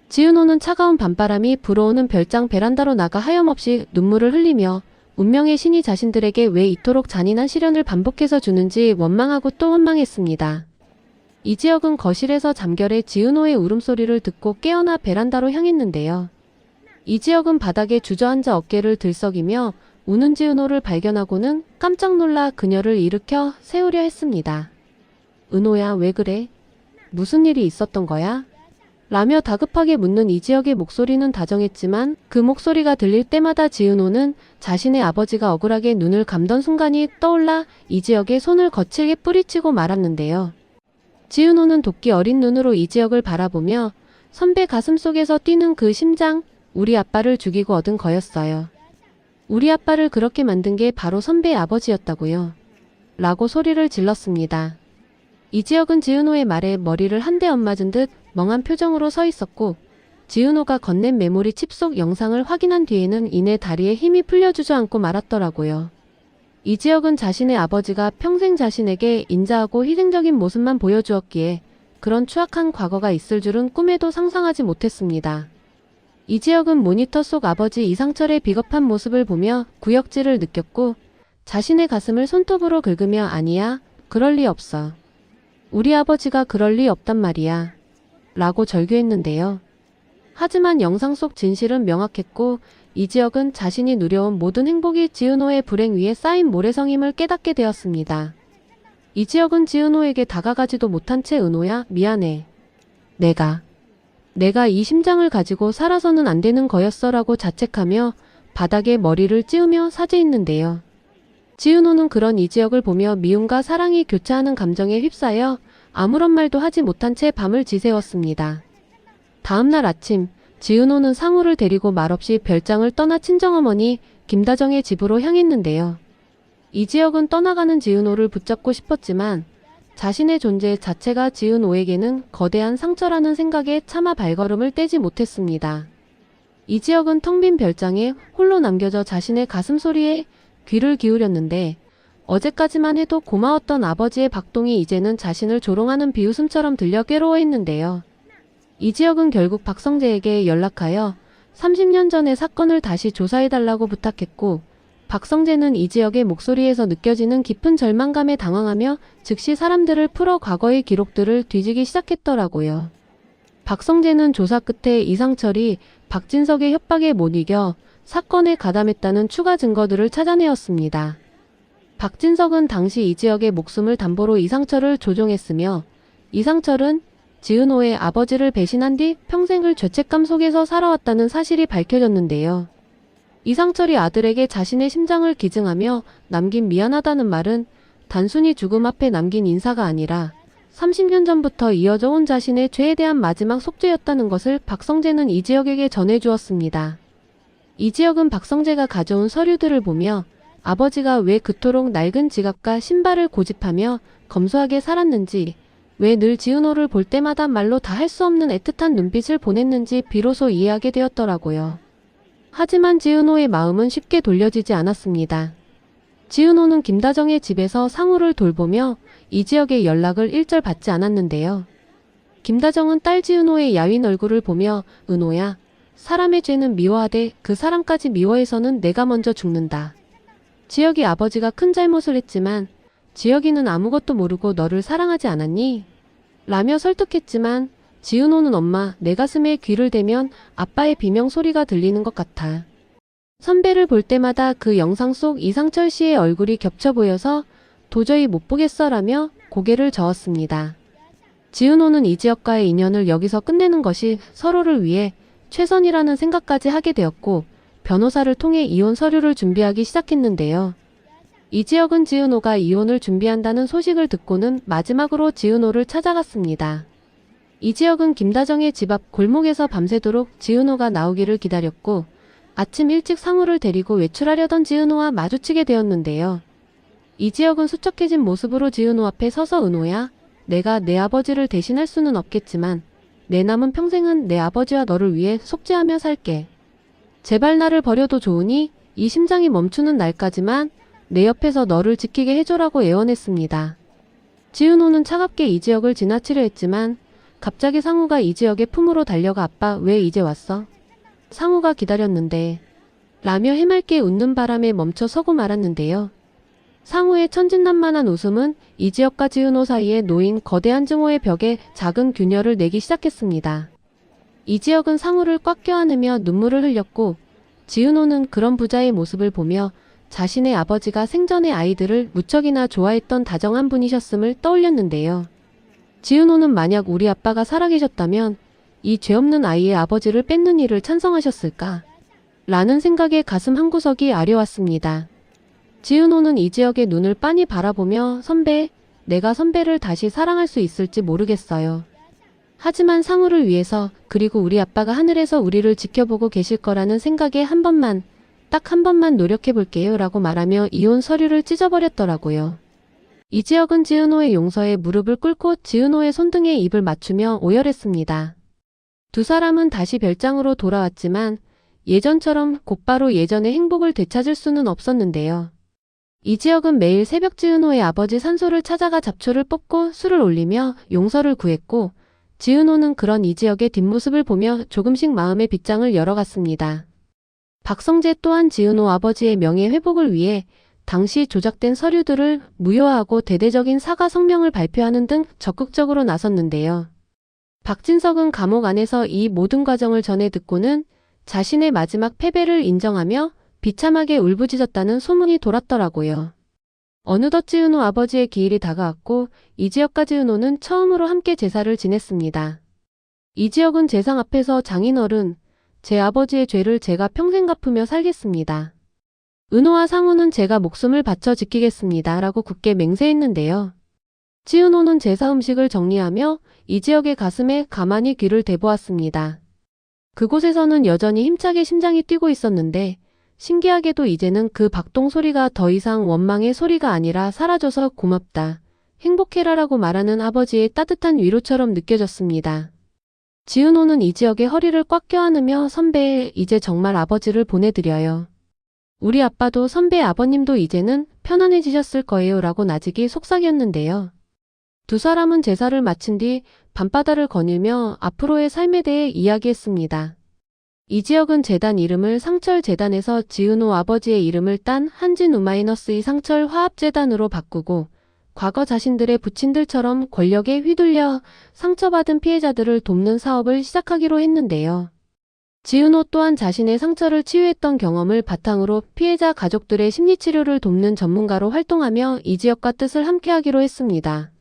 지은호는 차가운 밤바람이 불어오는 별장 베란다로 나가 하염없이 눈물을 흘리며 운명의 신이 자신들에게 왜 이토록 잔인한 시련을 반복해서 주는지 원망하고 또 원망했습니다. 이지혁은 거실에서 잠결에 지은호의 울음소리를 듣고 깨어나 베란다로 향했는데요. 이지혁은 바닥에 주저앉아 어깨를 들썩이며 우는 지은호를 발견하고는 깜짝 놀라 그녀를 일으켜 세우려 했습니다. 은호야, 왜 그래? 무슨 일이 있었던 거야? 라며 다급하게 묻는 이지혁의 목소리는 다정했지만 그 목소리가 들릴 때마다 지은호는 자신의 아버지가 억울하게 눈을 감던 순간이 떠올라 이지혁의 손을 거칠게 뿌리치고 말았는데요. 지은호는 도끼 어린 눈으로 이지혁을 바라보며 선배 가슴속에서 뛰는 그 심장, 우리 아빠를 죽이고 얻은 거였어요. 우리 아빠를 그렇게 만든 게 바로 선배의 아버지였다고요. 라고 소리를 질렀습니다. 이지혁은 지은호의 말에 머리를 한 대 엇맞은 듯 멍한 표정으로 서 있었고 지은호가 건넨 메모리 칩 속 영상을 확인한 뒤에는 이내 다리에 힘이 풀려 주저앉고 말았더라고요. 이지혁은 자신의 아버지가 평생 자신에게 인자하고 희생적인 모습만 보여주었기에 그런 추악한 과거가 있을 줄은 꿈에도 상상하지 못했습니다. 이지혁은 모니터 속 아버지 이상철의 비겁한 모습을 보며 구역질을 느꼈고 자신의 가슴을 손톱으로 긁으며 아니야, 그럴 리 없어. 우리 아버지가 그럴 리 없단 말이야. 라고 절규했는데요. 하지만 영상 속 진실은 명확했고 이지혁은 자신이 누려온 모든 행복이 지은호의 불행 위에 쌓인 모래성임을 깨닫게 되었습니다. 이지혁은 지은호에게 다가가지도 못한 채 은호야, 미안해. 내가 이 심장을 가지고 살아서는 안 되는 거였어 라고 자책하며 바닥에 머리를 찌우며 사죄했는데요. 지은호는 그런 이지혁을 보며 미움과 사랑이 교차하는 감정에 휩싸여 아무런 말도 하지 못한 채 밤을 지새웠습니다. 다음날 아침 지은호는 상우를 데리고 말없이 별장을 떠나 친정어머니 김다정의 집으로 향했는데요. 이지혁은 떠나가는 지은호를 붙잡고 싶었지만 자신의 존재 자체가 지은호에게는 거대한 상처라는 생각에 차마 발걸음을 떼지 못했습니다. 이지혁은 텅 빈 별장에 홀로 남겨져 자신의 가슴 소리에 귀를 기울였는데 어제까지만 해도 고마웠던 아버지의 박동이 이제는 자신을 조롱하는 비웃음처럼 들려 괴로워했는데요. 이지혁은 결국 박성재에게 연락하여 30년 전의 사건을 다시 조사해달라고 부탁했고 박성재는 이지혁의 목소리에서 느껴지는 깊은 절망감에 당황하며 즉시 사람들을 풀어 과거의 기록들을 뒤지기 시작했더라고요. 박성재는 조사 끝에 이상철이 박진석의 협박에 못 이겨 사건에 가담했다는 추가 증거들을 찾아내었습니다. 박진석은 당시 이지혁의 목숨을 담보로 이상철을 조종했으며 이상철은 지은호의 아버지를 배신한 뒤 평생을 죄책감 속에서 살아왔다는 사실이 밝혀졌는데요. 이상철이 아들에게 자신의 심장을 기증하며 남긴 미안하다는 말은 단순히 죽음 앞에 남긴 인사가 아니라 30년 전부터 이어져 온 자신의 죄에 대한 마지막 속죄였다는 것을 박성재는 이지혁에게 전해주었습니다. 이지혁은 박성재가 가져온 서류들을 보며 아버지가 왜 그토록 낡은 지갑과 신발을 고집하며 검소하게 살았는지, 왜 늘 지은호를 볼 때마다 말로 다 할 수 없는 애틋한 눈빛을 보냈는지 비로소 이해하게 되었더라고요. 하지만 지은호의 마음은 쉽게 돌려지지 않았습니다. 지은호는 김다정의 집에서 상우를 돌보며 이지혁의 연락을 일절 받지 않았는데요. 김다정은 딸 지은호의 야윈 얼굴을 보며 은호야, 사람의 죄는 미워하되 그 사람까지 미워해서는 내가 먼저 죽는다. 지혁이 아버지가 큰 잘못을 했지만 지혁이는 아무것도 모르고 너를 사랑하지 않았니? 라며 설득했지만 지은호는 엄마, 내 가슴에 귀를 대면 아빠의 비명 소리가 들리는 것 같아. 선배를 볼 때마다 그 영상 속 이상철 씨의 얼굴이 겹쳐 보여서 도저히 못 보겠어라며 고개를 저었습니다. 지은호는 이지혁과의 인연을 여기서 끝내는 것이 서로를 위해 최선이라는 생각까지 하게 되었고 변호사를 통해 이혼 서류를 준비하기 시작했는데요. 이지혁은 지은호가 이혼을 준비한다는 소식을 듣고는 마지막으로 지은호를 찾아갔습니다. 이지혁은 김다정의 집 앞 골목에서 밤새도록 지은호가 나오기를 기다렸고 아침 일찍 상우를 데리고 외출하려던 지은호와 마주치게 되었는데요. 이지혁은 수척해진 모습으로 지은호 앞에 서서 은호야, 내가 내 아버지를 대신할 수는 없겠지만 내 남은 평생은 내 아버지와 너를 위해 속죄하며 살게. 제발 나를 버려도 좋으니 이 심장이 멈추는 날까지만 내 옆에서 너를 지키게 해줘라고 애원했습니다. 지은호는 차갑게 이지혁을 지나치려 했지만 갑자기 상우가 이지혁의 품으로 달려가 아빠 왜 이제 왔어? 상우가 기다렸는데 라며 해맑게 웃는 바람에 멈춰 서고 말았는데요. 상우의 천진난만한 웃음은 이지혁과 지은호 사이에 놓인 거대한 증오의 벽에 작은 균열을 내기 시작했습니다. 이지혁은 상우를 꽉 껴안으며 눈물을 흘렸고 지은호는 그런 부자의 모습을 보며 자신의 아버지가 생전에 아이들을 무척이나 좋아했던 다정한 분이셨음을 떠올렸는데요. 지은호는 만약 우리 아빠가 살아계셨다면 이 죄 없는 아이의 아버지를 뺏는 일을 찬성하셨을까? 라는 생각에 가슴 한구석이 아려왔습니다. 지은호는 이지혁의 눈을 빤히 바라보며 선배, 내가 선배를 다시 사랑할 수 있을지 모르겠어요. 하지만 상우를 위해서 그리고 우리 아빠가 하늘에서 우리를 지켜보고 계실 거라는 생각에 한 번만, 딱 한 번만 노력해볼게요 라고 말하며 이혼 서류를 찢어버렸더라고요. 이지혁은 지은호의 용서에 무릎을 꿇고 지은호의 손등에 입을 맞추며 오열했습니다. 두 사람은 다시 별장으로 돌아왔지만 예전처럼 곧바로 예전의 행복을 되찾을 수는 없었는데요. 이지혁은 매일 새벽 지은호의 아버지 산소를 찾아가 잡초를 뽑고 술을 올리며 용서를 구했고 지은호는 그런 이지혁의 뒷모습을 보며 조금씩 마음의 빗장을 열어갔습니다. 박성재 또한 지은호 아버지의 명예 회복을 위해 당시 조작된 서류들을 무효화하고 대대적인 사과 성명을 발표하는 등 적극적으로 나섰는데요. 박진석은 감옥 안에서 이 모든 과정을 전해 듣고는 자신의 마지막 패배를 인정하며 비참하게 울부짖었다는 소문이 돌았더라고요. 어느덧 지은호 아버지의 기일이 다가왔고 이지혁과 지은호는 처음으로 함께 제사를 지냈습니다. 이지혁은 제상 앞에서 장인어른, 제 아버지의 죄를 제가 평생 갚으며 살겠습니다. 은호와 상우는 제가 목숨을 바쳐 지키겠습니다. 라고 굳게 맹세했는데요. 지은호는 제사 음식을 정리하며 이지혁의 가슴에 가만히 귀를 대보았습니다. 그곳에서는 여전히 힘차게 심장이 뛰고 있었는데 신기하게도 이제는 그 박동 소리가 더 이상 원망의 소리가 아니라 사라져서 고맙다, 행복해라라고 말하는 아버지의 따뜻한 위로처럼 느껴졌습니다. 지은호는 이지혁의 허리를 꽉 껴안으며 선배, 이제 정말 아버지를 보내드려요. 우리 아빠도 선배 아버님도 이제는 편안해지셨을 거예요 라고 나직이 속삭였는데요. 두 사람은 제사를 마친 뒤 밤바다를 거닐며 앞으로의 삶에 대해 이야기했습니다. 이지혁은 재단 이름을 상철재단에서 지은호 아버지의 이름을 딴 한진우-이 상철 화합재단으로 바꾸고 과거 자신들의 부친들처럼 권력에 휘둘려 상처받은 피해자들을 돕는 사업을 시작하기로 했는데요. 지은호 또한 자신의 상처를 치유했던 경험을 바탕으로 피해자 가족들의 심리치료를 돕는 전문가로 활동하며 이지혁과 뜻을 함께하기로 했습니다.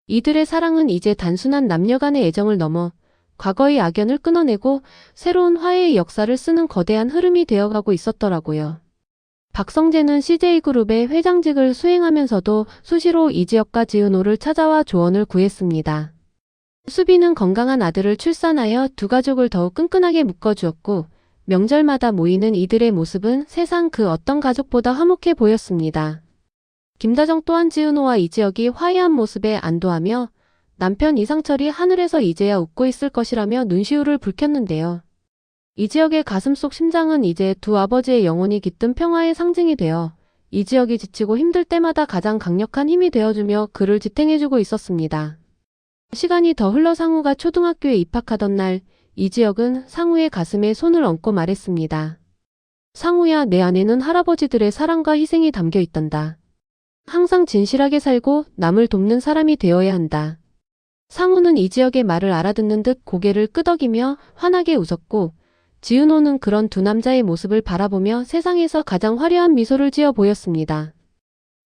이들의 사랑은 이제 단순한 남녀 간의 애정을 넘어 과거의 악연을 끊어내고 새로운 화해의 역사를 쓰는 거대한 흐름이 되어가고 있었더라고요. 박성재는 CJ그룹의 회장직을 수행하면서도 수시로 이지혁과 지은호를 찾아와 조언을 구했습니다. 수비는 건강한 아들을 출산하여 두 가족을 더욱 끈끈하게 묶어주었고 명절마다 모이는 이들의 모습은 세상 그 어떤 가족보다 화목해 보였습니다. 김다정 또한 지은호와 이지혁이 화해한 모습에 안도하며 남편 이상철이 하늘에서 이제야 웃고 있을 것이라며 눈시울을 붉혔는데요. 이지혁의 가슴속 심장은 이제 두 아버지의 영혼이 깃든 평화의 상징이 되어 이지혁이 지치고 힘들 때마다 가장 강력한 힘이 되어주며 그를 지탱해주고 있었습니다. 시간이 더 흘러 상우가 초등학교에 입학하던 날, 이지혁은 상우의 가슴에 손을 얹고 말했습니다. 상우야, 내 안에는 할아버지들의 사랑과 희생이 담겨 있단다. 항상 진실하게 살고 남을 돕는 사람이 되어야 한다. 상우는 이지혁의 말을 알아듣는 듯 고개를 끄덕이며 환하게 웃었고, 지은호는 그런 두 남자의 모습을 바라보며 세상에서 가장 화려한 미소를 지어 보였습니다.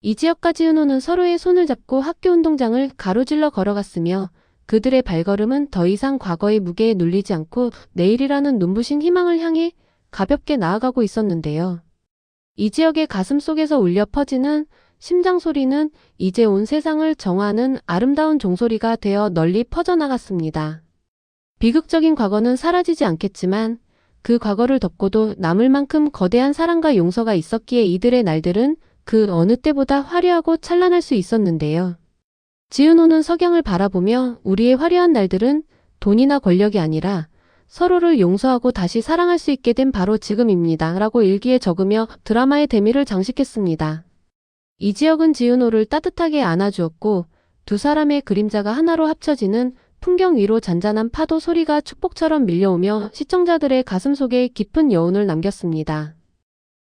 이지혁과 지은호는 서로의 손을 잡고 학교 운동장을 가로질러 걸어갔으며 그들의 발걸음은 더 이상 과거의 무게에 눌리지 않고 내일이라는 눈부신 희망을 향해 가볍게 나아가고 있었는데요. 이지혁의 가슴 속에서 울려 퍼지는 심장 소리는 이제 온 세상을 정화하는 아름다운 종소리가 되어 널리 퍼져나갔습니다. 비극적인 과거는 사라지지 않겠지만 그 과거를 덮고도 남을 만큼 거대한 사랑과 용서가 있었기에 이들의 날들은 그 어느 때보다 화려하고 찬란할 수 있었는데요. 지은호는 석양을 바라보며 우리의 화려한 날들은 돈이나 권력이 아니라 서로를 용서하고 다시 사랑할 수 있게 된 바로 지금입니다. 라고 일기에 적으며 드라마의 대미를 장식했습니다. 이지혁은 지은호를 따뜻하게 안아주었고 두 사람의 그림자가 하나로 합쳐지는 풍경 위로 잔잔한 파도 소리가 축복처럼 밀려오며 시청자들의 가슴 속에 깊은 여운을 남겼습니다.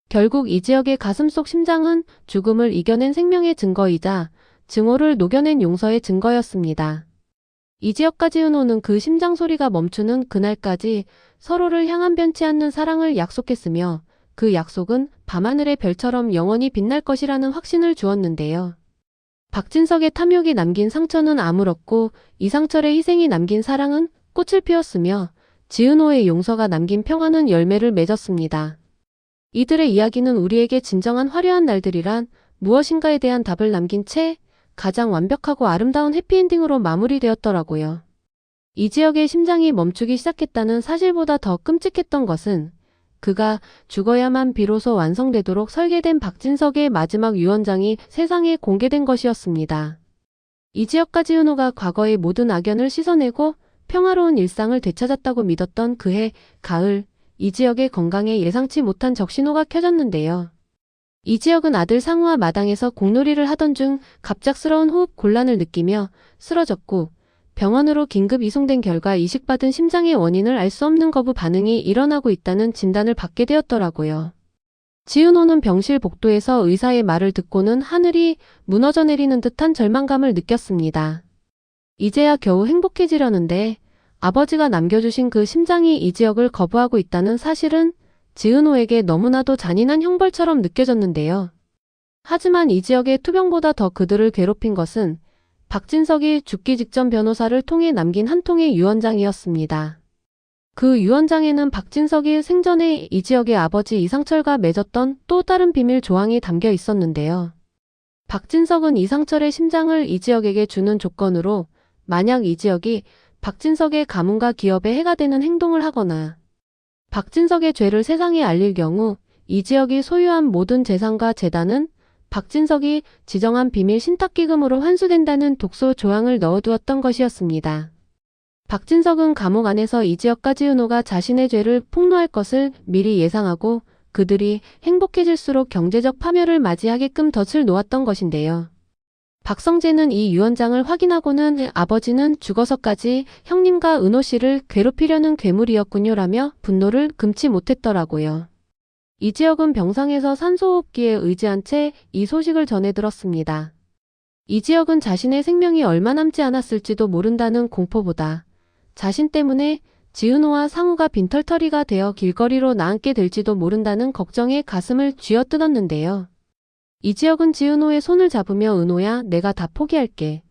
결국 이지혁의 가슴 속 심장은 죽음을 이겨낸 생명의 증거이자 증오를 녹여낸 용서의 증거였습니다. 이지혁과 지은호는 그 심장 소리가 멈추는 그날까지 서로를 향한 변치 않는 사랑을 약속했으며 그 약속은 밤하늘의 별처럼 영원히 빛날 것이라는 확신을 주었는데요. 박진석의 탐욕이 남긴 상처는 아물었고 이상철의 희생이 남긴 사랑은 꽃을 피웠으며 지은호의 용서가 남긴 평화는 열매를 맺었습니다. 이들의 이야기는 우리에게 진정한 화려한 날들이란 무엇인가에 대한 답을 남긴 채 가장 완벽하고 아름다운 해피엔딩으로 마무리되었더라고요. 이지혁의 심장이 멈추기 시작했다는 사실보다 더 끔찍했던 것은 그가 죽어야만 비로소 완성되도록 설계된 박진석의 마지막 유언장이 세상에 공개된 것이었습니다. 이지혁과 지은호가 과거의 모든 악연을 씻어내고 평화로운 일상을 되찾았다고 믿었던 그해 가을, 이지혁의 건강에 예상치 못한 적신호가 켜졌는데요. 이지혁은 아들 상우와 마당에서 공놀이를 하던 중 갑작스러운 호흡 곤란을 느끼며 쓰러졌고 병원으로 긴급 이송된 결과 이식받은 심장의 원인을 알 수 없는 거부 반응이 일어나고 있다는 진단을 받게 되었더라고요. 지은호는 병실 복도에서 의사의 말을 듣고는 하늘이 무너져 내리는 듯한 절망감을 느꼈습니다. 이제야 겨우 행복해지려는데 아버지가 남겨주신 그 심장이 이지혁을 거부하고 있다는 사실은 지은호에게 너무나도 잔인한 형벌처럼 느껴졌는데요. 하지만 이지혁의 투병보다 더 그들을 괴롭힌 것은 박진석이 죽기 직전 변호사를 통해 남긴 한 통의 유언장이었습니다. 그 유언장에는 박진석이 생전에 이지혁의 아버지 이상철과 맺었던 또 다른 비밀 조항이 담겨 있었는데요. 박진석은 이상철의 심장을 이지혁에게 주는 조건으로 만약 이지혁이 박진석의 가문과 기업에 해가 되는 행동을 하거나 박진석의 죄를 세상에 알릴 경우 이지혁이 소유한 모든 재산과 재단은 박진석이 지정한 비밀 신탁기금으로 환수된다는 독소 조항을 넣어두었던 것이었습니다. 박진석은 감옥 안에서 이지혁과 지은호가 자신의 죄를 폭로할 것을 미리 예상하고 그들이 행복해질수록 경제적 파멸을 맞이하게끔 덫을 놓았던 것인데요. 박성재는 이 유언장을 확인하고는 아버지는 죽어서까지 형님과 은호 씨를 괴롭히려는 괴물이었군요라며 분노를 금치 못했더라고요. 이지혁은 병상에서 산소호흡기에 의지한 채 이 소식을 전해 들었습니다. 이지혁은 자신의 생명이 얼마 남지 않았을지도 모른다는 공포보다 자신 때문에 지은호와 상우가 빈털터리가 되어 길거리로 나앉게 될지도 모른다는 걱정에 가슴을 쥐어뜯었는데요. 이지혁은 지은호의 손을 잡으며 은호야, 내가 다 포기할게.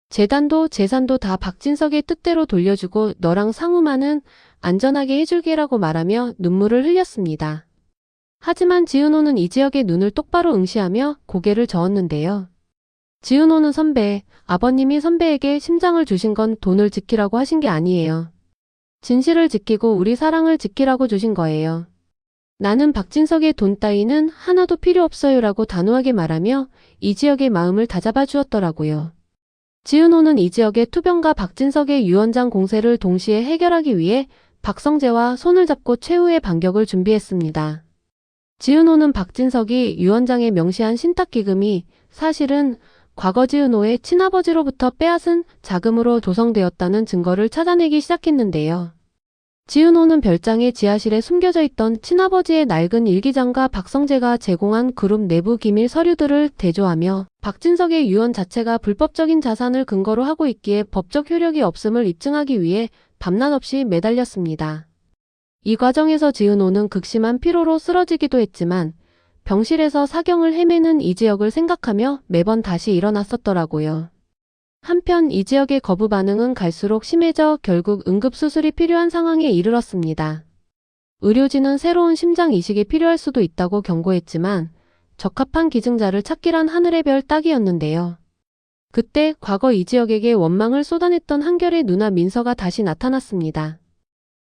재단도 재산도 다 박진석의 뜻대로 돌려주고 너랑 상우만은 안전하게 해줄게라고 말하며 눈물을 흘렸습니다. 하지만 지은호는 이지혁의 눈을 똑바로 응시하며 고개를 저었는데요. 지은호는 선배, 아버님이 선배에게 심장을 주신 건 돈을 지키라고 하신 게 아니에요. 진실을 지키고 우리 사랑을 지키라고 주신 거예요. 나는 박진석의 돈 따위는 하나도 필요 없어요라고 단호하게 말하며 이지혁의 마음을 다잡아 주었더라고요. 지은호는 이지혁의 투병과 박진석의 유언장 공세를 동시에 해결하기 위해 박성재와 손을 잡고 최후의 반격을 준비했습니다. 지은호는 박진석이 유언장에 명시한 신탁기금이 사실은 과거 지은호의 친아버지로부터 빼앗은 자금으로 조성되었다는 증거를 찾아내기 시작했는데요. 지은호는 별장의 지하실에 숨겨져 있던 친아버지의 낡은 일기장과 박성재가 제공한 그룹 내부 기밀 서류들을 대조하며 박진석의 유언 자체가 불법적인 자산을 근거로 하고 있기에 법적 효력이 없음을 입증하기 위해 밤낮 없이 매달렸습니다. 이 과정에서 지은호는 극심한 피로로 쓰러지기도 했지만 병실에서 사경을 헤매는 이지혁을 생각하며 매번 다시 일어났었더라고요. 한편 이지혁의 거부 반응은 갈수록 심해져 결국 응급수술이 필요한 상황에 이르렀습니다. 의료진은 새로운 심장 이식이 필요할 수도 있다고 경고했지만 적합한 기증자를 찾기란 하늘의 별 따기였는데요. 그때 과거 이지혁에게 원망을 쏟아냈던 한결의 누나 민서가 다시 나타났습니다.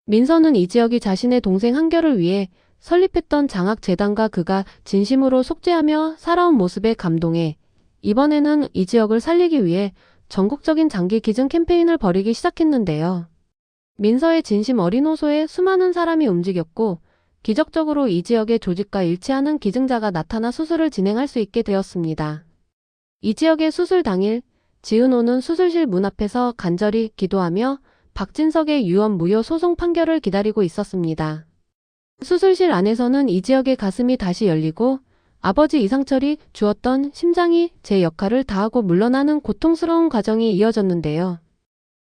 민서는 이지혁이 자신의 동생 한결을 위해 설립했던 장학재단과 그가 진심으로 속죄하며 살아온 모습에 감동해 이번에는 이지혁을 살리기 위해 전국적인 장기 기증 캠페인을 벌이기 시작했는데요. 민서의 진심 어린 호소에 수많은 사람이 움직였고 기적적으로 이지혁의 조직과 일치하는 기증자가 나타나 수술을 진행할 수 있게 되었습니다. 이지혁의 수술 당일 지은호는 수술실 문 앞에서 간절히 기도하며 박진석의 유언 무효 소송 판결을 기다리고 있었습니다. 수술실 안에서는 이지혁의 가슴이 다시 열리고 아버지 이상철이 주었던 심장이 제 역할을 다하고 물러나는 고통스러운 과정이 이어졌는데요.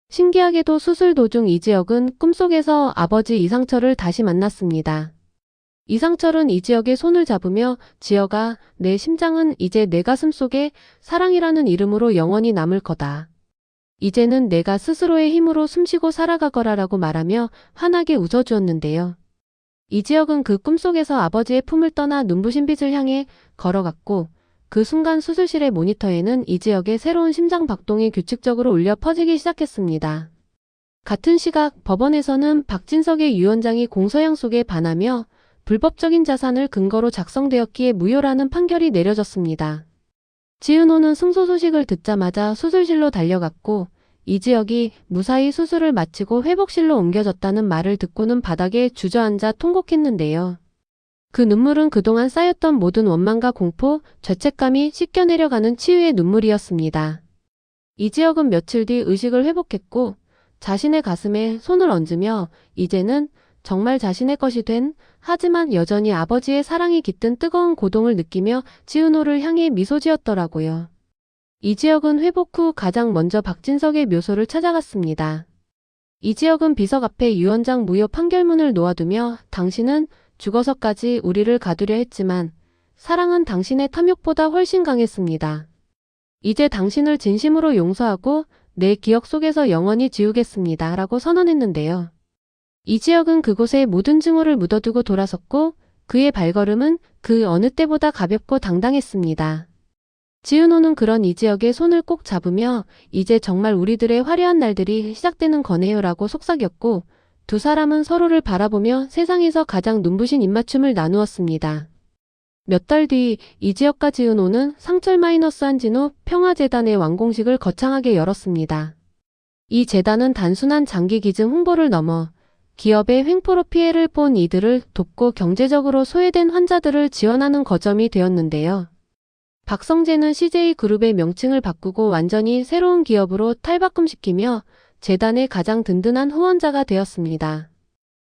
신기하게도 수술 도중 이지혁은 꿈속에서 아버지 이상철을 다시 만났습니다. 이상철은 이지혁의 손을 잡으며 지혁아, 내 심장은 이제 내 가슴 속에 사랑이라는 이름으로 영원히 남을 거다. 이제는 내가 스스로의 힘으로 숨쉬고 살아가거라라고 말하며 환하게 웃어주었는데요. 이지혁은 그 꿈속에서 아버지의 품을 떠나 눈부신 빛을 향해 걸어갔고 그 순간 수술실의 모니터에는 이지혁의 새로운 심장 박동이 규칙적으로 울려 퍼지기 시작했습니다. 같은 시각 법원에서는 박진석의 유언장이 공소장 속에 반하며 불법적인 자산을 근거로 작성되었기에 무효라는 판결이 내려졌습니다. 지은호는 승소 소식을 듣자마자 수술실로 달려갔고 이지혁이 무사히 수술을 마치고 회복실로 옮겨졌다는 말을 듣고는 바닥에 주저앉아 통곡했는데요. 그 눈물은 그동안 쌓였던 모든 원망과 공포, 죄책감이 씻겨 내려가는 치유의 눈물이었습니다. 이지혁은 며칠 뒤 의식을 회복했고 자신의 가슴에 손을 얹으며 이제는 정말 자신의 것이 된 하지만 여전히 아버지의 사랑이 깃든 뜨거운 고동을 느끼며 지은호를 향해 미소 지었더라고요. 이지혁은 회복 후 가장 먼저 박진석의 묘소를 찾아갔습니다. 이지혁은 비석 앞에 유언장 무효 판결문을 놓아두며 당신은 죽어서까지 우리를 가두려 했지만 사랑은 당신의 탐욕보다 훨씬 강했습니다. 이제 당신을 진심으로 용서하고 내 기억 속에서 영원히 지우겠습니다. 라고 선언했는데요. 이지혁은 그곳에 모든 증오를 묻어두고 돌아섰고 그의 발걸음은 그 어느 때보다 가볍고 당당했습니다. 지은호는 그런 이지혁의 손을 꼭 잡으며 이제 정말 우리들의 화려한 날들이 시작되는 거네요 라고 속삭였고 두 사람은 서로를 바라보며 세상에서 가장 눈부신 입맞춤을 나누었습니다. 몇 달 뒤 이지혁과 지은호는 상철 마이너스 한진호 평화재단의 완공식을 거창하게 열었습니다. 이 재단은 단순한 장기 기증 홍보를 넘어 기업의 횡포로 피해를 본 이들을 돕고 경제적으로 소외된 환자들을 지원하는 거점이 되었는데요. 박성재는 CJ그룹의 명칭을 바꾸고 완전히 새로운 기업으로 탈바꿈시키며 재단의 가장 든든한 후원자가 되었습니다.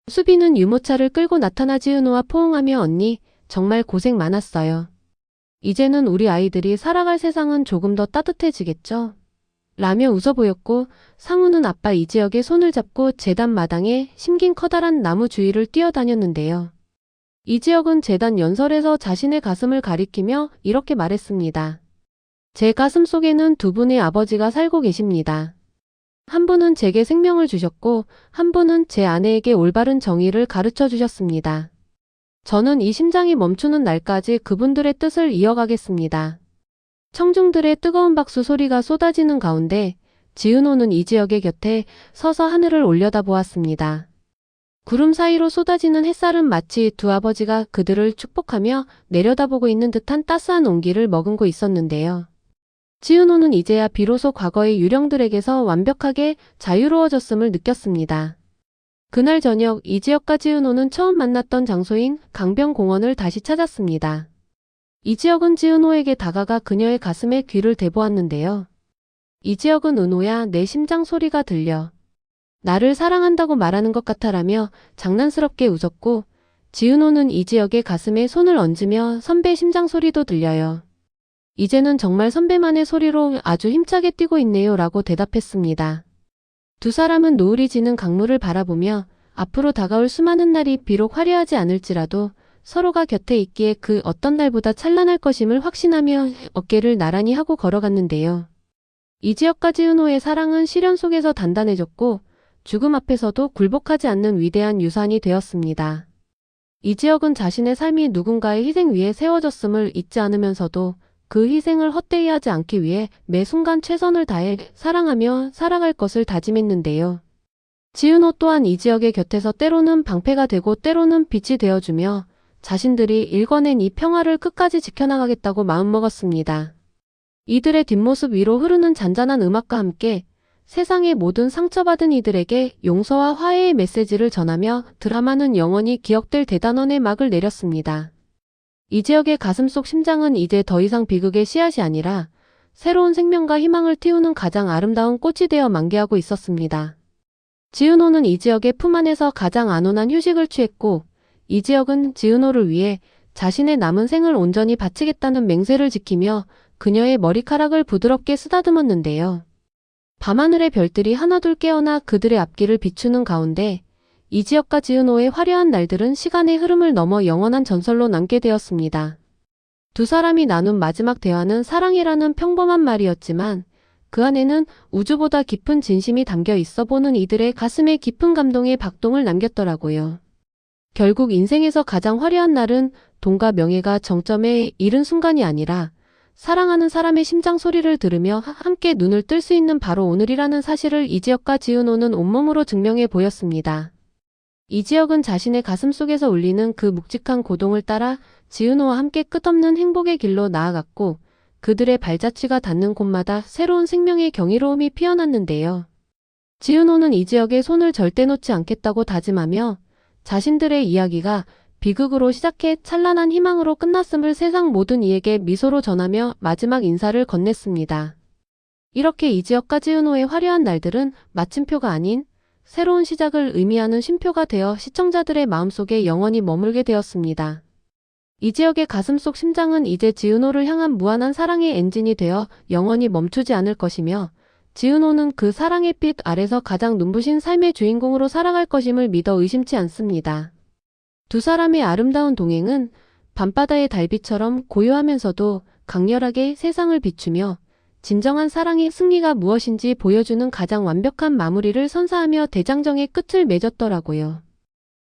수비는 유모차를 끌고 나타나 지은호와 포옹하며 언니, 정말 고생 많았어요. 이제는 우리 아이들이 살아갈 세상은 조금 더 따뜻해지겠죠? 라며 웃어 보였고 상우는 아빠 이지혁의 손을 잡고 재단 마당에 심긴 커다란 나무 주위를 뛰어다녔는데요. 이지혁은 재단 연설에서 자신의 가슴을 가리키며 이렇게 말했습니다. 제 가슴 속에는 두 분의 아버지가 살고 계십니다. 한 분은 제게 생명을 주셨고 한 분은 제 아내에게 올바른 정의를 가르쳐 주셨습니다. 저는 이 심장이 멈추는 날까지 그분들의 뜻을 이어가겠습니다. 청중들의 뜨거운 박수 소리가 쏟아지는 가운데 지은호는 이지혁의 곁에 서서 하늘을 올려다보았습니다. 구름 사이로 쏟아지는 햇살은 마치 두 아버지가 그들을 축복하며 내려다보고 있는 듯한 따스한 온기를 머금고 있었는데요. 지은호는 이제야 비로소 과거의 유령들에게서 완벽하게 자유로워졌음을 느꼈습니다. 그날 저녁 이지혁과 지은호는 처음 만났던 장소인 강변공원을 다시 찾았습니다. 이지혁은 지은호에게 다가가 그녀의 가슴에 귀를 대보았는데요. 이지혁은 은호야, 내 심장 소리가 들려. 나를 사랑한다고 말하는 것 같아라며 장난스럽게 웃었고, 지은호는 이지혁의 가슴에 손을 얹으며 선배 심장 소리도 들려요. 이제는 정말 선배만의 소리로 아주 힘차게 뛰고 있네요 라고 대답했습니다. 두 사람은 노을이 지는 강물을 바라보며 앞으로 다가올 수많은 날이 비록 화려하지 않을지라도 서로가 곁에 있기에 그 어떤 날보다 찬란할 것임을 확신하며 어깨를 나란히 하고 걸어갔는데요. 이지혁과 지은호의 사랑은 시련 속에서 단단해졌고 죽음 앞에서도 굴복하지 않는 위대한 유산이 되었습니다. 이지혁은 자신의 삶이 누군가의 희생 위에 세워졌음을 잊지 않으면서도 그 희생을 헛되이 하지 않기 위해 매 순간 최선을 다해 사랑하며 살아갈 것을 다짐했는데요. 지은호 또한 이지혁의 곁에서 때로는 방패가 되고 때로는 빛이 되어주며 자신들이 일궈낸 이 평화를 끝까지 지켜나가겠다고 마음먹었습니다. 이들의 뒷모습 위로 흐르는 잔잔한 음악과 함께 세상의 모든 상처받은 이들에게 용서와 화해의 메시지를 전하며 드라마는 영원히 기억될 대단원의 막을 내렸습니다. 이지혁의 가슴속 심장은 이제 더 이상 비극의 씨앗이 아니라 새로운 생명과 희망을 틔우는 가장 아름다운 꽃이 되어 만개하고 있었습니다. 지은호는 이지혁의 품 안에서 가장 안온한 휴식을 취했고 이지혁은 지은호를 위해 자신의 남은 생을 온전히 바치겠다는 맹세를 지키며 그녀의 머리카락을 부드럽게 쓰다듬었는데요. 밤하늘의 별들이 하나둘 깨어나 그들의 앞길을 비추는 가운데 이지혁과 지은호의 화려한 날들은 시간의 흐름을 넘어 영원한 전설로 남게 되었습니다. 두 사람이 나눈 마지막 대화는 사랑이라는 평범한 말이었지만 그 안에는 우주보다 깊은 진심이 담겨 있어 보는 이들의 가슴에 깊은 감동의 박동을 남겼더라고요. 결국 인생에서 가장 화려한 날은 돈과 명예가 정점에 이른 순간이 아니라 사랑하는 사람의 심장 소리를 들으며 함께 눈을 뜰 수 있는 바로 오늘이라는 사실을 이지혁과 지은호는 온몸으로 증명해 보였습니다. 이지혁은 자신의 가슴 속에서 울리는 그 묵직한 고동을 따라 지은호와 함께 끝없는 행복의 길로 나아갔고 그들의 발자취가 닿는 곳마다 새로운 생명의 경이로움이 피어났는데요. 지은호는 이지혁의 손을 절대 놓지 않겠다고 다짐하며 자신들의 이야기가 비극으로 시작해 찬란한 희망으로 끝났음을 세상 모든 이에게 미소로 전하며 마지막 인사를 건넸습니다. 이렇게 이지혁과 지은호의 화려한 날들은 마침표가 아닌 새로운 시작을 의미하는 쉼표가 되어 시청자들의 마음속에 영원히 머물게 되었습니다. 이지혁의 가슴속 심장은 이제 지은호를 향한 무한한 사랑의 엔진이 되어 영원히 멈추지 않을 것이며 지은호는 그 사랑의 빛 아래서 가장 눈부신 삶의 주인공으로 살아갈 것임을 믿어 의심치 않습니다. 두 사람의 아름다운 동행은 밤바다의 달빛처럼 고요하면서도 강렬하게 세상을 비추며 진정한 사랑의 승리가 무엇인지 보여주는 가장 완벽한 마무리를 선사하며 대장정의 끝을 맺었더라고요.